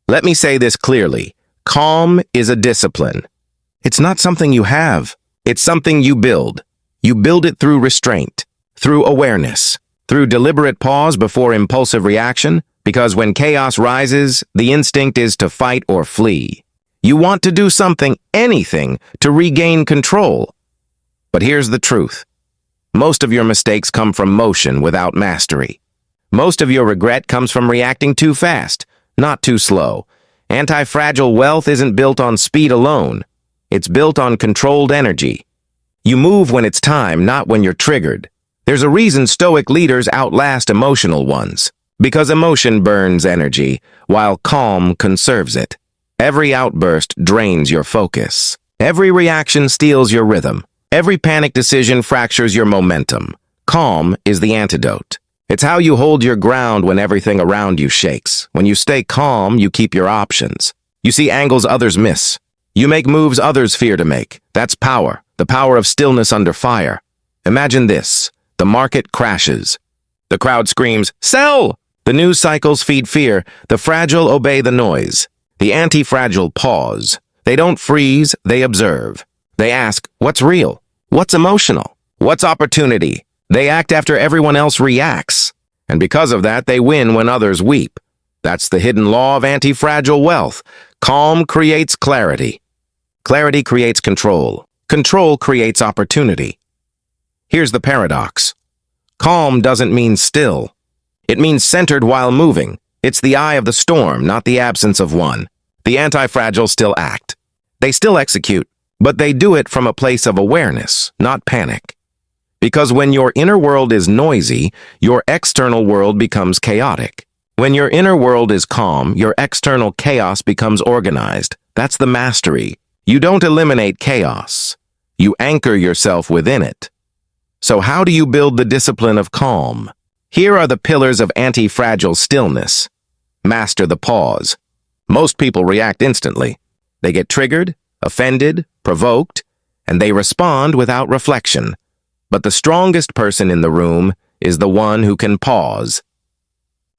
Let me say this clearly. Calm is a discipline. It's not something you have. It's something you build. You build it through restraint, through awareness, through deliberate pause before impulsive reaction, because when chaos rises, the instinct is to fight or flee. You want to do something, anything, to regain control. But here's the truth. Most of your mistakes come from motion without mastery. Most of your regret comes from reacting too fast, not too slow. Anti-fragile wealth isn't built on speed alone. It's built on controlled energy. You move when it's time, not when you're triggered. There's a reason stoic leaders outlast emotional ones. Because emotion burns energy, while calm conserves it. Every outburst drains your focus. Every reaction steals your rhythm. Every panic decision fractures your momentum. Calm is the antidote. It's how you hold your ground when everything around you shakes. When you stay calm, you keep your options. You see angles others miss. You make moves others fear to make. That's power, the power of stillness under fire. Imagine this. The market crashes. The crowd screams, "Sell!" The news cycles feed fear. The fragile obey the noise. The anti-fragile pause. They don't freeze, they observe. They ask, what's real? What's emotional? What's opportunity? They act after everyone else reacts. And because of that, they win when others weep. That's the hidden law of anti-fragile wealth. Calm creates clarity. Clarity creates control. Control creates opportunity. Here's the paradox. Calm doesn't mean still. It means centered while moving. It's the eye of the storm, not the absence of one. The anti-fragile still act. They still execute, but they do it from a place of awareness, not panic. Because when your inner world is noisy, your external world becomes chaotic. When your inner world is calm, your external chaos becomes organized. That's the mastery. You don't eliminate chaos. You anchor yourself within it. So how do you build the discipline of calm? Here are the pillars of anti-fragile stillness. Master the pause. Most people react instantly. They get triggered, offended, provoked, and they respond without reflection. But the strongest person in the room is the one who can pause.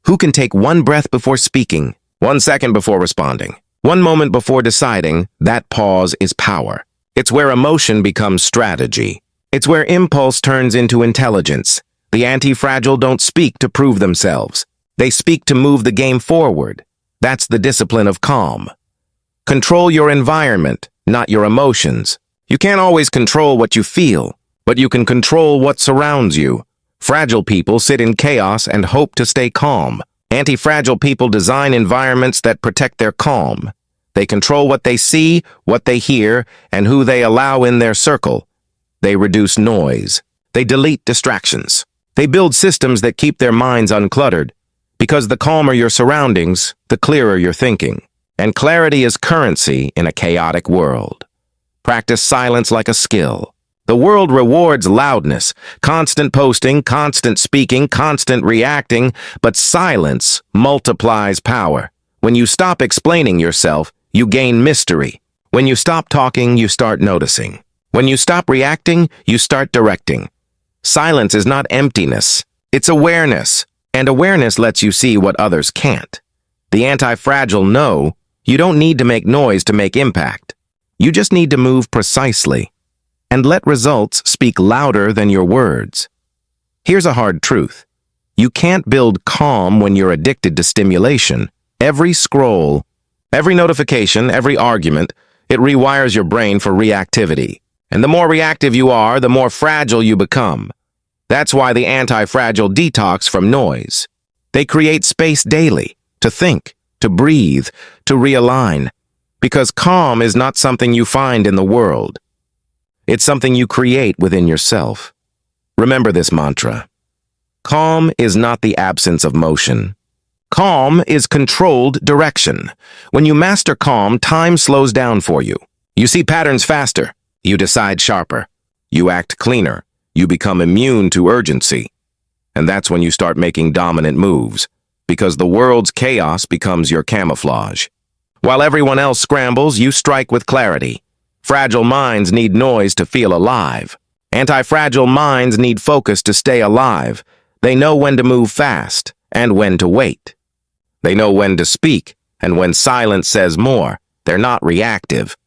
Who can take one breath before speaking, 1 second before responding, 1 moment before deciding. That pause is power. It's where emotion becomes strategy. It's where impulse turns into intelligence. The anti-fragile don't speak to prove themselves. They speak to move the game forward. That's the discipline of calm. Control your environment, not your emotions. You can't always control what you feel, but you can control what surrounds you. Fragile people sit in chaos and hope to stay calm. Anti-fragile people design environments that protect their calm. They control what they see, what they hear, and who they allow in their circle. They reduce noise. They delete distractions. They build systems that keep their minds uncluttered. Because the calmer your surroundings, the clearer your thinking. And clarity is currency in a chaotic world. Practice silence like a skill. The world rewards loudness, constant posting, constant speaking, constant reacting, but silence multiplies power. When you stop explaining yourself, you gain mystery. When you stop talking, you start noticing. When you stop reacting, you start directing. Silence is not emptiness, it's awareness, and awareness lets you see what others can't. The anti-fragile know you don't need to make noise to make impact. You just need to move precisely and let results speak louder than your words. Here's a hard truth. You can't build calm when you're addicted to stimulation. Every scroll, every notification, every argument, it rewires your brain for reactivity. And the more reactive you are, the more fragile you become. That's why the anti-fragile detox from noise. They create space daily to think, to breathe, to realign. Because calm is not something you find in the world. It's something you create within yourself. Remember this mantra. Calm is not the absence of motion. Calm is controlled direction. When you master calm, time slows down for you. You see patterns faster. You decide sharper. You act cleaner. You become immune to urgency. And that's when you start making dominant moves, because the world's chaos becomes your camouflage. While everyone else scrambles, you strike with clarity. Fragile minds need noise to feel alive. Anti-fragile minds need focus to stay alive. They know when to move fast and when to wait. They know when to speak and when silence says more. They're not reactive.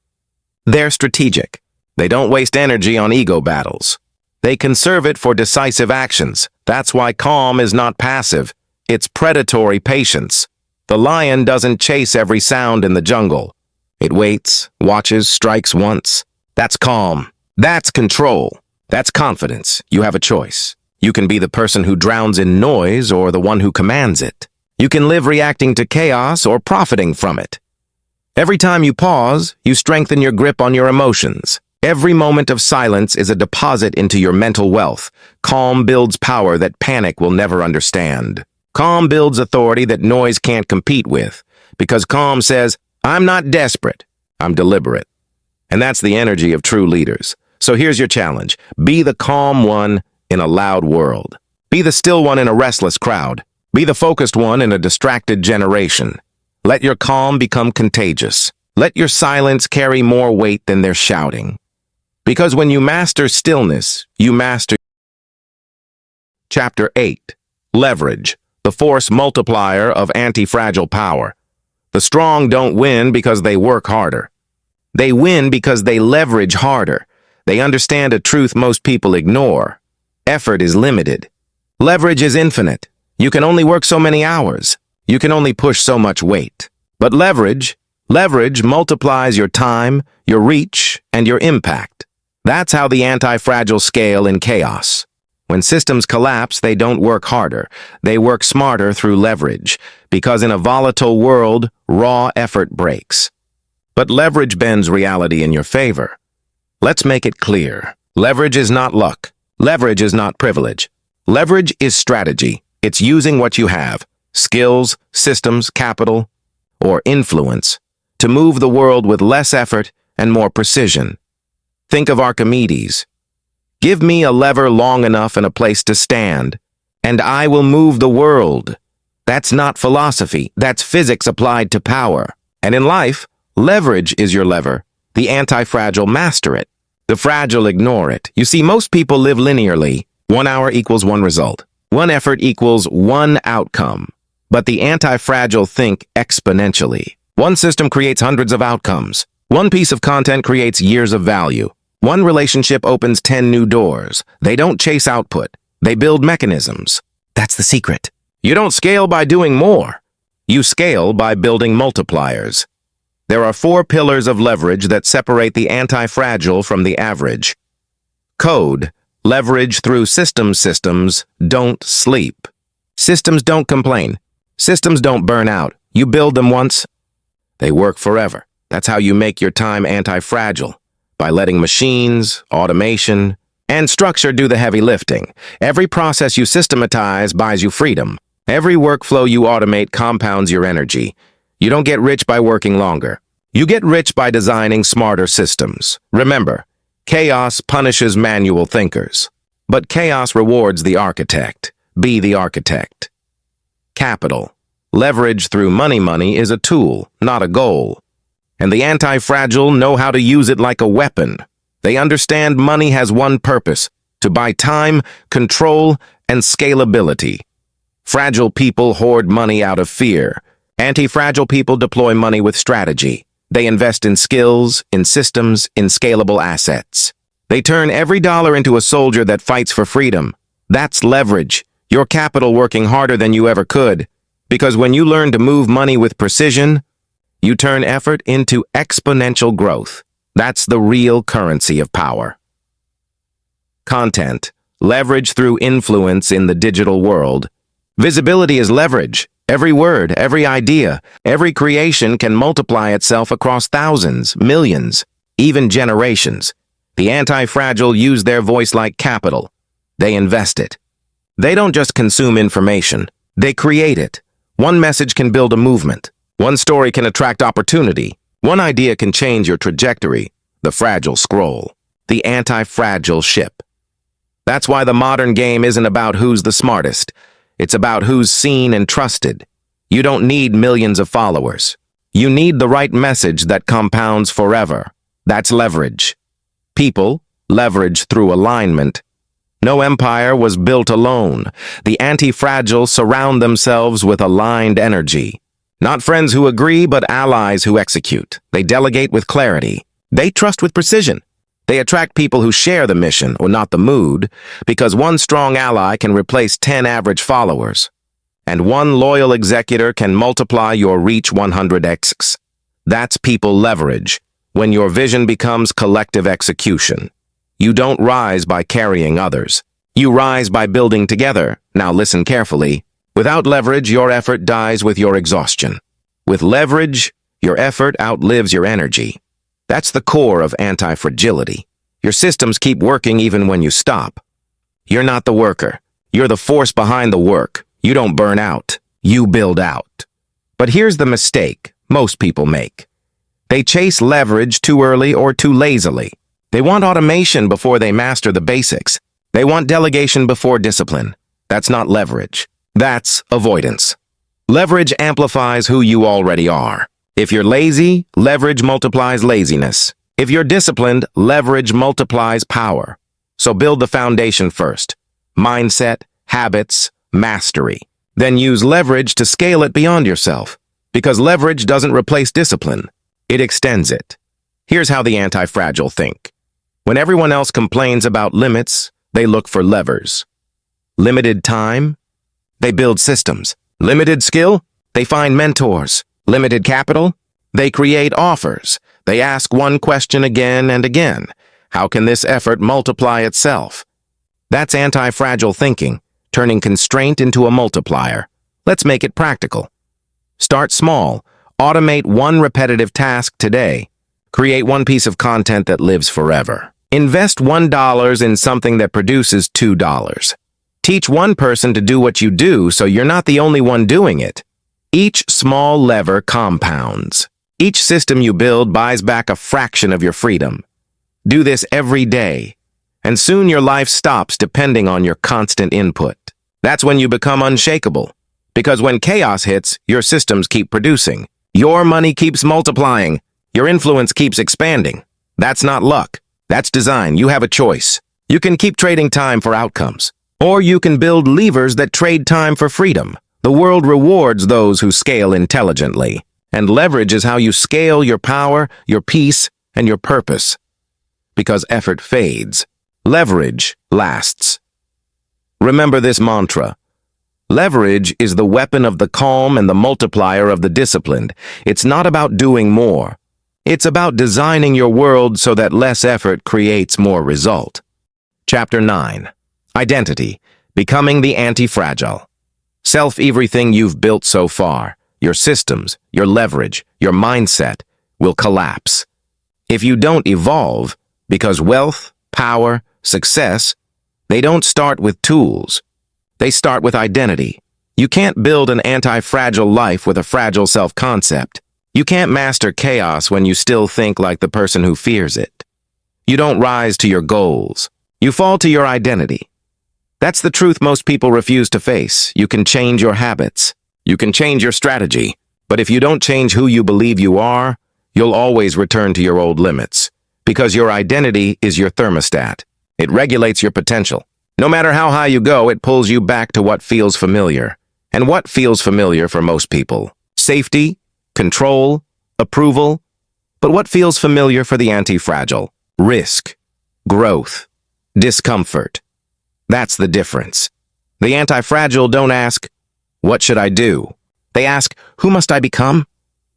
They're strategic. They don't waste energy on ego battles. They conserve it for decisive actions. That's why calm is not passive. It's predatory patience. The lion doesn't chase every sound in the jungle. It waits, watches, strikes once. That's calm. That's control. That's confidence. You have a choice. You can be the person who drowns in noise or the one who commands it. You can live reacting to chaos or profiting from it. Every time you pause, you strengthen your grip on your emotions. Every moment of silence is a deposit into your mental wealth. Calm builds power that panic will never understand. Calm builds authority that noise can't compete with. Because calm says, I'm not desperate, I'm deliberate. And that's the energy of true leaders. So here's your challenge. Be the calm one in a loud world. Be the still one in a restless crowd. Be the focused one in a distracted generation. Let your calm become contagious. Let your silence carry more weight than their shouting. Because when you master stillness, you master. Chapter 8. Leverage, the force multiplier of anti-fragile power. The strong don't win because they work harder. They win because they leverage harder. They understand a truth most people ignore. Effort is limited. Leverage is infinite. You can only work so many hours. You can only push so much weight. But leverage multiplies your time, your reach, and your impact. That's how the anti-fragile scale in chaos. When systems collapse, they don't work harder. They work smarter through leverage, because in a volatile world, raw effort breaks. But leverage bends reality in your favor. Let's make it clear. Leverage is not luck. Leverage is not privilege. Leverage is strategy. It's using what you have, skills, systems, capital, or influence, to move the world with less effort and more precision. Think of Archimedes. Give me a lever long enough and a place to stand, and I will move the world. That's not philosophy. That's physics applied to power. And in life, leverage is your lever. The anti-fragile master it. The fragile ignore it. You see, most people live linearly. 1 hour equals 1 result. 1 effort equals 1 outcome. But the anti-fragile think exponentially. 1 system creates hundreds of outcomes. 1 piece of content creates years of value. 1 relationship opens 10 new doors. They don't chase output. They build mechanisms. That's the secret. You don't scale by doing more. You scale by building multipliers. There are 4 pillars of leverage that separate the anti-fragile from the average. Code: leverage through systems don't sleep. Systems don't complain. Systems don't burn out. You build them once, they work forever. That's how you make your time anti-fragile, by letting machines, automation, and structure do the heavy lifting. Every process you systematize buys you freedom. Every workflow you automate compounds your energy. You don't get rich by working longer. You get rich by designing smarter systems. Remember, chaos punishes manual thinkers, but chaos rewards the architect. Be the architect. Capital: leverage through money is a tool, not a goal. And the anti-fragile know how to use it like a weapon. They understand money has one purpose: to buy time, control, and scalability. Fragile people hoard money out of fear. Anti-fragile people deploy money with strategy. They invest in skills, in systems, in scalable assets. They turn every dollar into a soldier that fights for freedom. That's leverage. Your capital working harder than you ever could. Because when you learn to move money with precision, you turn effort into exponential growth. That's the real currency of power. Content: leverage through influence in the digital world. Visibility is leverage. Every word, every idea, every creation can multiply itself across thousands, millions, even generations. The anti-fragile use their voice like capital. They invest it. They don't just consume information, they create it. One message can build a movement. One story can attract opportunity. One idea can change your trajectory. The fragile scroll. The anti-fragile ship. That's why the modern game isn't about who's the smartest. It's about who's seen and trusted. You don't need millions of followers. You need the right message that compounds forever. That's leverage. People leverage through alignment. No empire was built alone. The anti-fragile surround themselves with aligned energy. Not friends who agree, but allies who execute. They delegate with clarity. They trust with precision. They attract people who share the mission, or not the mood, because one strong ally can replace 10 average followers. And one loyal executor can multiply your reach 100x. That's people leverage, when your vision becomes collective execution. You don't rise by carrying others. You rise by building together. Now listen carefully. Without leverage, your effort dies with your exhaustion. With leverage, your effort outlives your energy. That's the core of anti-fragility. Your systems keep working even when you stop. You're not the worker. You're the force behind the work. You don't burn out. You build out. But here's the mistake most people make. They chase leverage too early or too lazily. They want automation before they master the basics. They want delegation before discipline. That's not leverage. That's avoidance. Leverage amplifies who you already are. If you're lazy, leverage multiplies laziness. If you're disciplined, leverage multiplies power. So build the foundation first. Mindset, habits, mastery. Then use leverage to scale it beyond yourself. Because leverage doesn't replace discipline. It extends it. Here's how the anti-fragile think. When everyone else complains about limits, they look for levers. Limited time? They build systems. Limited skill? They find mentors. Limited capital? They create offers. They ask one question again and again. How can this effort multiply itself? That's anti-fragile thinking, turning constraint into a multiplier. Let's make it practical. Start small. Automate one repetitive task today. Create one piece of content that lives forever. Invest $1 in something that produces $2. Teach one person to do what you do so you're not the only one doing it. Each small lever compounds. Each system you build buys back a fraction of your freedom. Do this every day, and soon your life stops depending on your constant input. That's when you become unshakable, because when chaos hits, your systems keep producing. Your money keeps multiplying. Your influence keeps expanding. That's not luck. That's design. You have a choice. You can keep trading time for outcomes, or you can build levers that trade time for freedom. The world rewards those who scale intelligently, and leverage is how you scale your power, your peace, and your purpose. Because effort fades, leverage lasts. Remember this mantra. Leverage is the weapon of the calm and the multiplier of the disciplined. It's not about doing more. It's about designing your world so that less effort creates more result. Chapter 9. Identity. Becoming the anti-fragile. Everything you've built so far, your systems, your leverage, your mindset, will collapse. If you don't evolve, because wealth, power, success, they don't start with tools. They start with identity. You can't build an anti-fragile life with a fragile self-concept. You can't master chaos when you still think like the person who fears it. You don't rise to your goals. You fall to your identity. That's the truth most people refuse to face. You can change your habits. You can change your strategy. But if you don't change who you believe you are, you'll always return to your old limits. Because your identity is your thermostat. It regulates your potential. No matter how high you go, it pulls you back to what feels familiar. And what feels familiar for most people? Safety, control, approval. But what feels familiar for the anti-fragile? Risk, growth, discomfort. That's the difference. The anti-fragile don't ask, "What should I do?" They ask, "Who must I become?"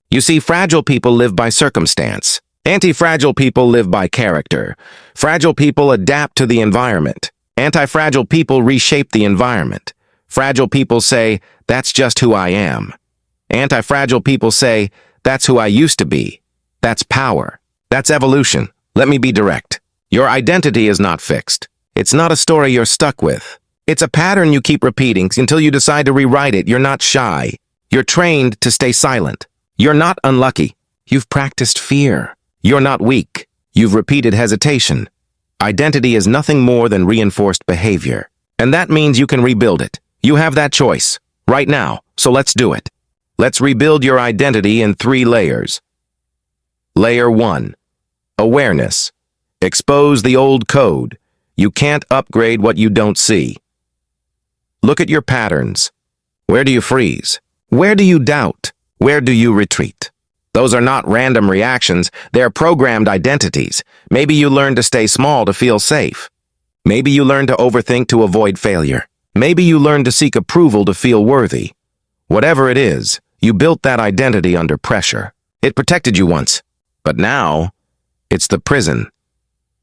You see, fragile people live by circumstance. Anti-fragile people live by character. Fragile people adapt to the environment. Anti-fragile people reshape the environment. Fragile people say, "That's just who I am." Anti-fragile people say, "That's who I used to be." That's power. That's evolution. Let me be direct. Your identity is not fixed. It's not a story you're stuck with. It's a pattern you keep repeating until you decide to rewrite it. You're not shy. You're trained to stay silent. You're not unlucky. You've practiced fear. You're not weak. You've repeated hesitation. Identity is nothing more than reinforced behavior. And that means you can rebuild it. You have that choice right now, so let's do it. Let's rebuild your identity in 3 layers. Layer 1. Awareness. Expose the old code. You can't upgrade what you don't see. Look at your patterns. Where do you freeze? Where do you doubt? Where do you retreat? Those are not random reactions, they're programmed identities. Maybe you learn to stay small to feel safe. Maybe you learn to overthink to avoid failure. Maybe you learn to seek approval to feel worthy. Whatever it is, you built that identity under pressure. It protected you once, but now it's the prison.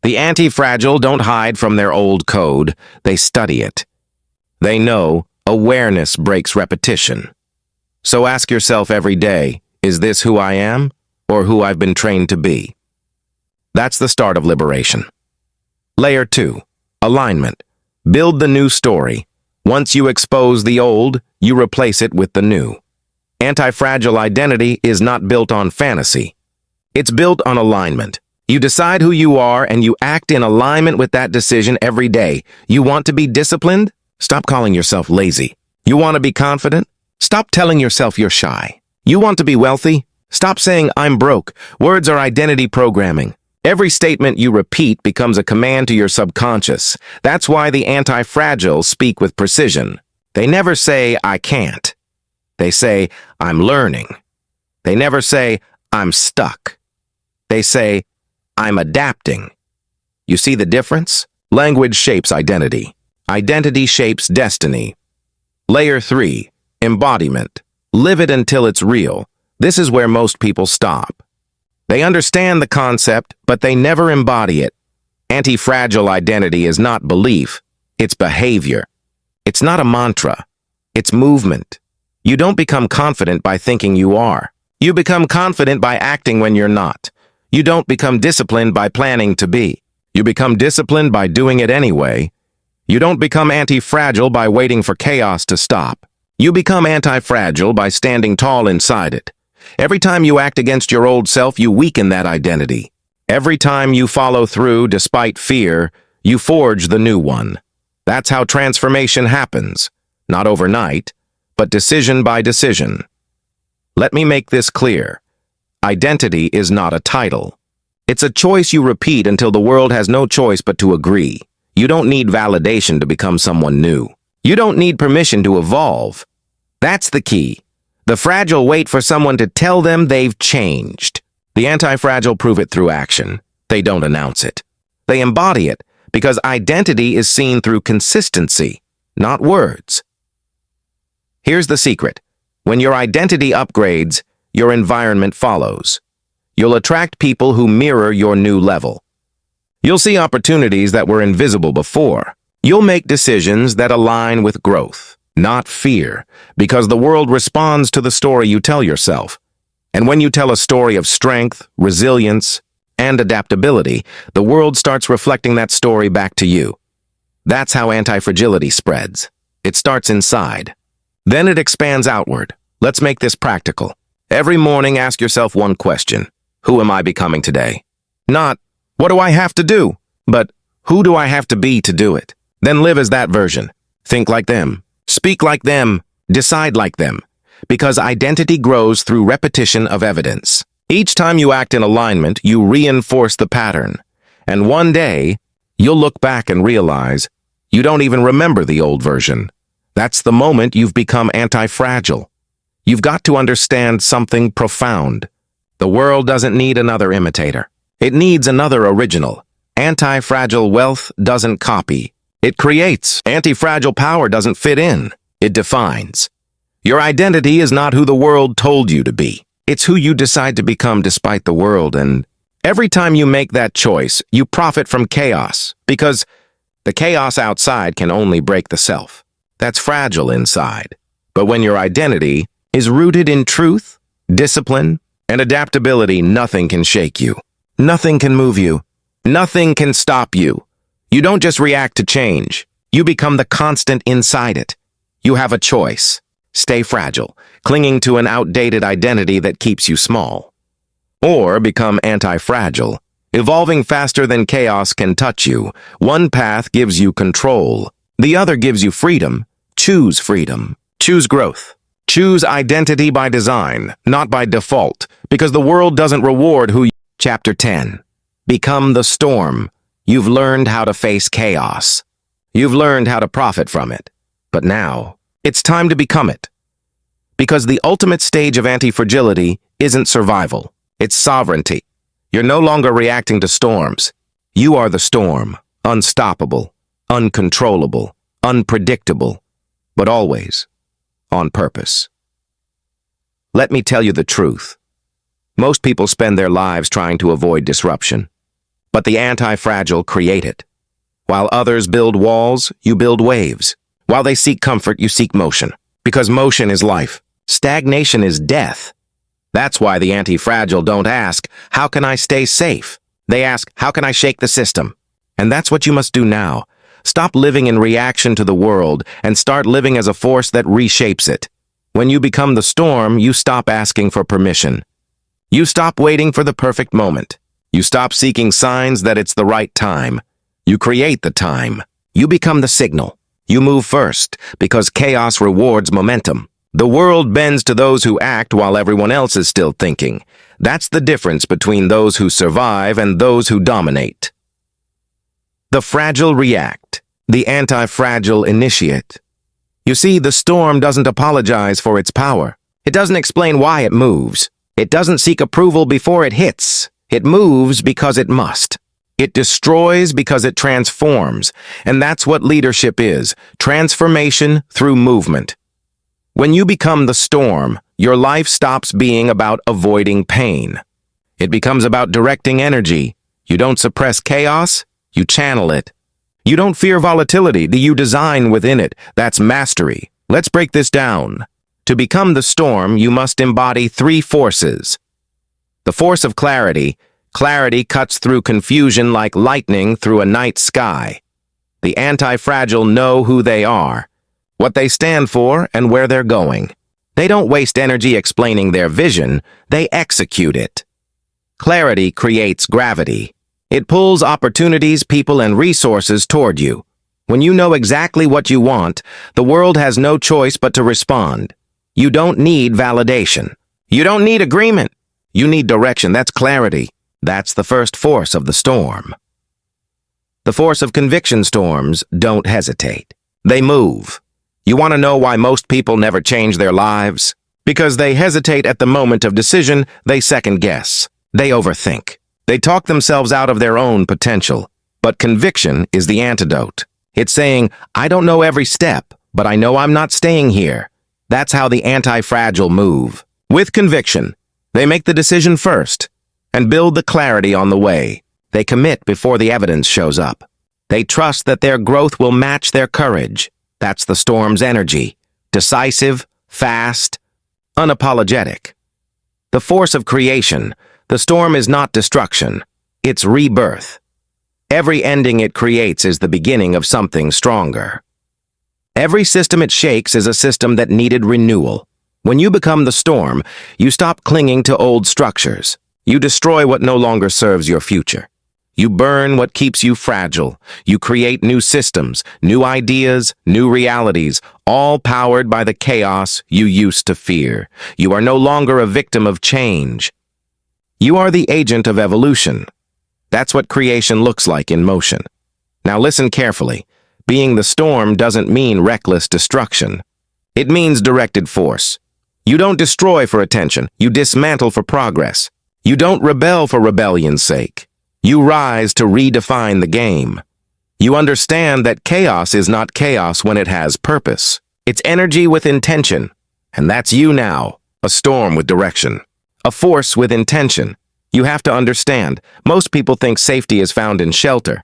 The anti-fragile don't hide from their old code, they study it. They know awareness breaks repetition. So ask yourself every day, is this who I am or who I've been trained to be? That's the start of liberation. Layer 2. Alignment. Build the new story. Once you expose the old, you replace it with the new. Anti-fragile identity is not built on fantasy. It's built on alignment. You decide who you are and you act in alignment with that decision every day. You want to be disciplined? Stop calling yourself lazy. You want to be confident? Stop telling yourself you're shy. You want to be wealthy? Stop saying I'm broke. Words are identity programming. Every statement you repeat becomes a command to your subconscious. That's why the anti-fragile speak with precision. They never say, I can't. They say, I'm learning. They never say, I'm stuck. They say, I'm adapting. You see the difference? Language shapes identity. Identity shapes destiny. Layer 3. Embodiment. Live it until it's real. This is where most people stop. They understand the concept, but they never embody it. Anti-fragile identity is not belief, it's behavior. It's not a mantra, it's movement. You don't become confident by thinking you are. You become confident by acting when you're not. You don't become disciplined by planning to be. You become disciplined by doing it anyway. You don't become anti-fragile by waiting for chaos to stop. You become anti-fragile by standing tall inside it. Every time you act against your old self, you weaken that identity. Every time you follow through despite fear, you forge the new one. That's how transformation happens. Not overnight, but decision by decision. Let me make this clear. Identity is not a title. It's a choice you repeat until the world has no choice but to agree. You don't need validation to become someone new. You don't need permission to evolve. That's the key. The fragile wait for someone to tell them they've changed. The anti-fragile prove it through action. They don't announce it. They embody it because identity is seen through consistency, not words. Here's the secret. When your identity upgrades, your environment follows. You'll attract people who mirror your new level. You'll see opportunities that were invisible before. You'll make decisions that align with growth, not fear, because the world responds to the story you tell yourself. And when you tell a story of strength, resilience, and adaptability, the world starts reflecting that story back to you. That's how anti-fragility spreads. It starts inside. Then it expands outward. Let's make this practical. Every morning, ask yourself one question. Who am I becoming today? Not, what do I have to do? But, who do I have to be to do it? Then live as that version. Think like them. Speak like them. Decide like them. Because identity grows through repetition of evidence. Each time you act in alignment, you reinforce the pattern. And one day, you'll look back and realize you don't even remember the old version. That's the moment you've become anti-fragile. You've got to understand something profound. The world doesn't need another imitator. It needs another original. Antifragile wealth doesn't copy. It creates. Antifragile power doesn't fit in. It defines. Your identity is not who the world told you to be. It's who you decide to become despite the world, and every time you make that choice, you profit from chaos, because the chaos outside can only break the self. That's fragile inside. But when your identity is rooted in truth, discipline, and adaptability, nothing can shake you. Nothing can move you. Nothing can stop you. You don't just react to change. You become the constant inside it. You have a choice. Stay fragile, clinging to an outdated identity that keeps you small. Or become anti-fragile, evolving faster than chaos can touch you. One path gives you control. The other gives you freedom. Choose freedom. Choose growth. Choose identity by design, not by default, because the world doesn't reward who you... Chapter 10. Become the storm. You've learned how to face chaos. You've learned how to profit from it. But now, it's time to become it. Because the ultimate stage of anti-fragility isn't survival. It's sovereignty. You're no longer reacting to storms. You are the storm. Unstoppable, uncontrollable, unpredictable, but always on purpose. Let me tell you the truth. Most people spend their lives trying to avoid disruption, but the anti-fragile create it. While others build walls, you build waves. While they seek comfort, you seek motion. Because motion is life. Stagnation is death. That's why the anti-fragile don't ask, how can I stay safe? They ask, how can I shake the system? And that's what you must do now. Stop living in reaction to the world and start living as a force that reshapes it. When you become the storm, you stop asking for permission. You stop waiting for the perfect moment. You stop seeking signs that it's the right time. You create the time. You become the signal. You move first, because chaos rewards momentum. The world bends to those who act while everyone else is still thinking. That's the difference between those who survive and those who dominate. The fragile react. The anti-fragile initiate. You see, the storm doesn't apologize for its power. It doesn't explain why it moves. It doesn't seek approval before it hits. It moves because it must. It destroys because it transforms. And that's what leadership is. Transformation through movement. When you become the storm, your life stops being about avoiding pain. It becomes about directing energy. You don't suppress chaos, you channel it. You don't fear volatility, you design within it. That's mastery. Let's break this down. To become the storm, you must embody 3 forces. The force of clarity. Clarity cuts through confusion like lightning through a night sky. The anti-fragile know who they are, what they stand for, and where they're going. They don't waste energy explaining their vision, they execute it. Clarity creates gravity. It pulls opportunities, people, and resources toward you. When you know exactly what you want, the world has no choice but to respond. You don't need validation. You don't need agreement. You need direction. That's clarity. That's the first force of the storm. The force of conviction storms don't hesitate. They move. You want to know why most people never change their lives? Because they hesitate at the moment of decision, they second guess. They overthink. They talk themselves out of their own potential. But conviction is the antidote. It's saying, I don't know every step, but I know I'm not staying here. That's how the anti-fragile move. With conviction, they make the decision first. and build the clarity on the way. They commit before the evidence shows up. They trust that their growth will match their courage. That's the storm's energy. Decisive, fast, unapologetic. The force of creation. The storm is not destruction. It's rebirth. Every ending it creates is the beginning of something stronger. Every system it shakes is a system that needed renewal. When you become the storm, you stop clinging to old structures. You destroy what no longer serves your future. You burn what keeps you fragile. You create new systems, new ideas, new realities, all powered by the chaos you used to fear. You are no longer a victim of change. You are the agent of evolution. That's what creation looks like in motion. Now listen carefully. Being the storm doesn't mean reckless destruction. It means directed force. You don't destroy for attention. You dismantle for progress. You don't rebel for rebellion's sake. You rise to redefine the game. You understand that chaos is not chaos when it has purpose. It's energy with intention. And that's you now, a storm with direction, a force with intention. You have to understand, most people think safety is found in shelter.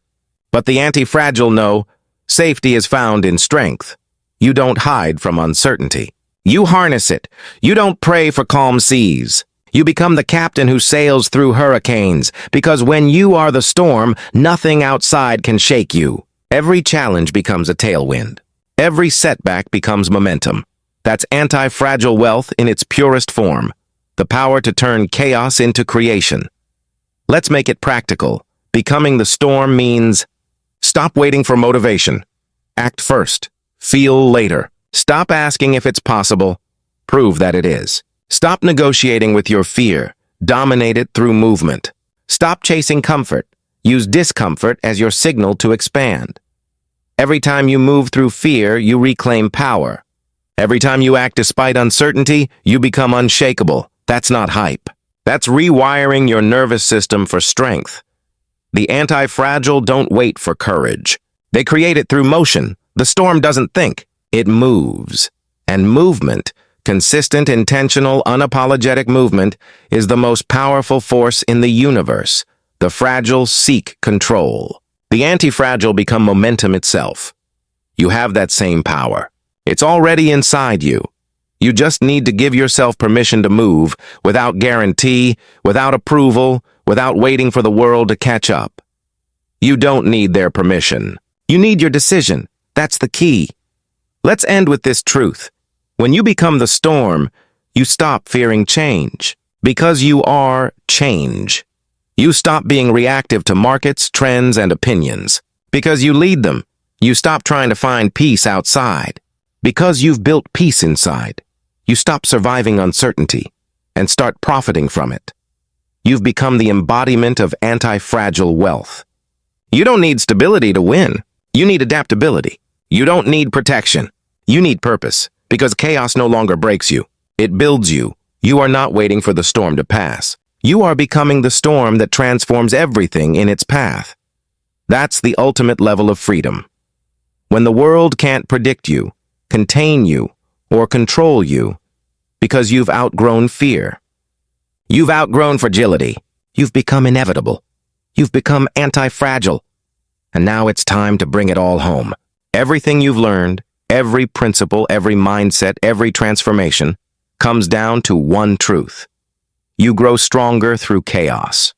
But the anti-fragile know, safety is found in strength. You don't hide from uncertainty. You harness it. You don't pray for calm seas. You become the captain who sails through hurricanes, because when you are the storm, nothing outside can shake you. Every challenge becomes a tailwind. Every setback becomes momentum. That's anti-fragile wealth in its purest form, the power to turn chaos into creation. Let's make it practical. Becoming the storm means stop waiting for motivation. Act first. Feel later. Stop asking if it's possible. Prove that it is. Stop negotiating with your fear. Dominate it through movement. Stop chasing comfort. Use discomfort as your signal to expand. Every time you move through fear, you reclaim power. Every time you act despite uncertainty, you become unshakable. That's not hype. That's rewiring your nervous system for strength. The anti-fragile don't wait for courage. They create it through motion. The storm doesn't think. It moves. And movement, consistent, intentional, unapologetic movement, is the most powerful force in the universe. The fragile seek control. The anti-fragile become momentum itself. You have that same power. It's already inside you. You just need to give yourself permission to move, without guarantee, without approval, without waiting for the world to catch up. You don't need their permission. You need your decision. That's the key. Let's end with this truth. When you become the storm, you stop fearing change, because you are change. You stop being reactive to markets, trends, and opinions, because you lead them. You stop trying to find peace outside, because you've built peace inside. You stop surviving uncertainty and start profiting from it. You've become the embodiment of anti-fragile wealth. You don't need stability to win. You need adaptability. You don't need protection. You need purpose, because chaos no longer breaks you. It builds you. You are not waiting for the storm to pass. You are becoming the storm that transforms everything in its path. That's the ultimate level of freedom. When the world can't predict you, contain you, or control you, because you've outgrown fear. You've outgrown fragility. You've become inevitable. You've become anti-fragile. And now it's time to bring it all home. Everything you've learned, every principle, every mindset, every transformation, comes down to one truth. You grow stronger through chaos.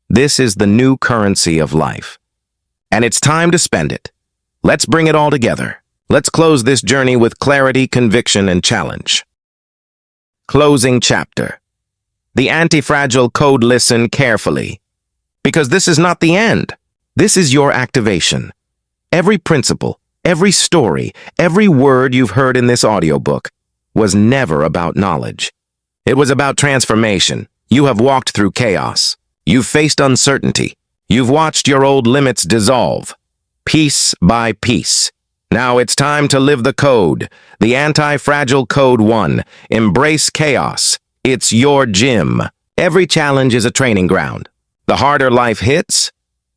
This is the new currency of life. And it's time to spend it. Let's bring it all together. Let's close this journey with clarity, conviction, and challenge. Closing chapter. The anti-fragile code. Listen carefully. Because this is not the end. This is your activation. Every principle, every story, every word you've heard in this audiobook was never about knowledge. It was about transformation. You have walked through chaos. You've faced uncertainty. You've watched your old limits dissolve, piece by piece. Now it's time to live the code, the anti-fragile code 1. Embrace chaos. It's your gym. Every challenge is a training ground. The harder life hits,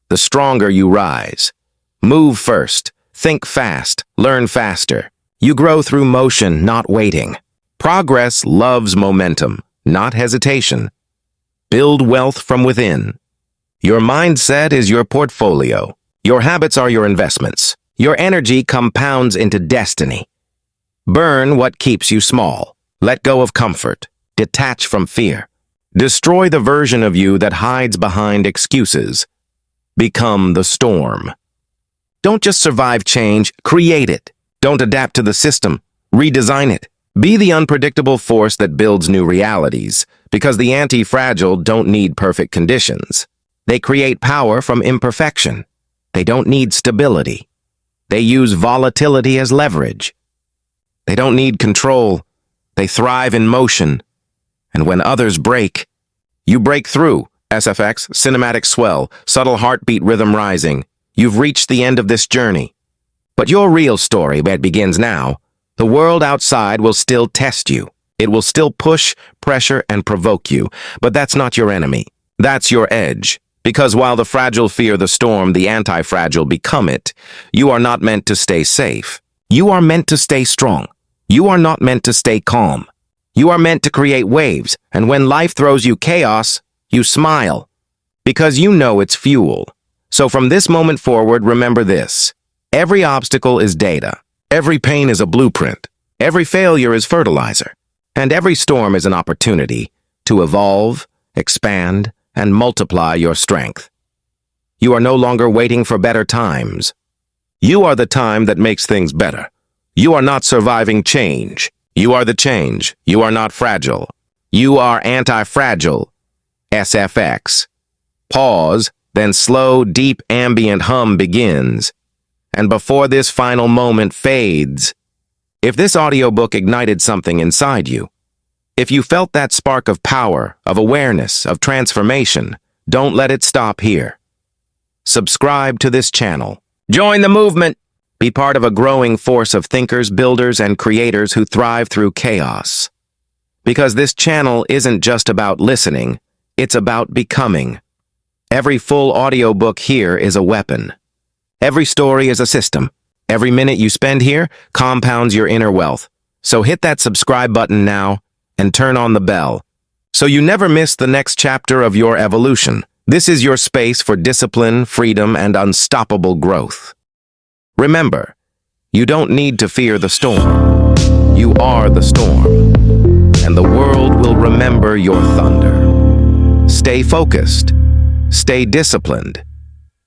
the stronger you rise. Move first. Think fast. Learn faster. You grow through motion, not waiting. Progress loves momentum, not hesitation. Build wealth from within. Your mindset is your portfolio. Your habits are your investments. Your energy compounds into destiny. Burn what keeps you small. Let go of comfort. Detach from fear. Destroy the version of you that hides behind excuses. Become the storm. Don't just survive change, create it. Don't adapt to the system, redesign it. Be the unpredictable force that builds new realities, because the anti-fragile don't need perfect conditions. They create power from imperfection. They don't need stability. They use volatility as leverage. They don't need control. They thrive in motion. And when others break, you break through. SFX, cinematic swell, subtle heartbeat rhythm rising. You've reached the end of this journey. But your real story, that begins now, the world outside will still test you. It will still push, pressure, and provoke you. But that's not your enemy. That's your edge. Because while the fragile fear the storm, the anti-fragile become it, you are not meant to stay safe. You are meant to stay strong. You are not meant to stay calm. You are meant to create waves, and when life throws you chaos, you smile. Because you know it's fuel. So from this moment forward, remember this. Every obstacle is data. Every pain is a blueprint. Every failure is fertilizer. And every storm is an opportunity to evolve, expand, and multiply your strength. You are no longer waiting for better times. You are the time that makes things better. You are not surviving change. You are the change. You are not fragile. You are anti-fragile. SFX. Pause, then slow, deep, ambient hum begins. And before this final moment fades, if this audiobook ignited something inside you, if you felt that spark of power, of awareness, of transformation, don't let it stop here. Subscribe to this channel. Join the movement. Be part of a growing force of thinkers, builders, and creators who thrive through chaos. Because this channel isn't just about listening, it's about becoming. Every full audiobook here is a weapon. Every story is a system. Every minute you spend here compounds your inner wealth. So hit that subscribe button now and turn on the bell, so you never miss the next chapter of your evolution. This is your space for discipline, freedom, and unstoppable growth. Remember, you don't need to fear the storm. You are the storm, and the world will remember your thunder. Stay focused, stay disciplined,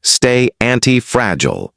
stay anti-fragile.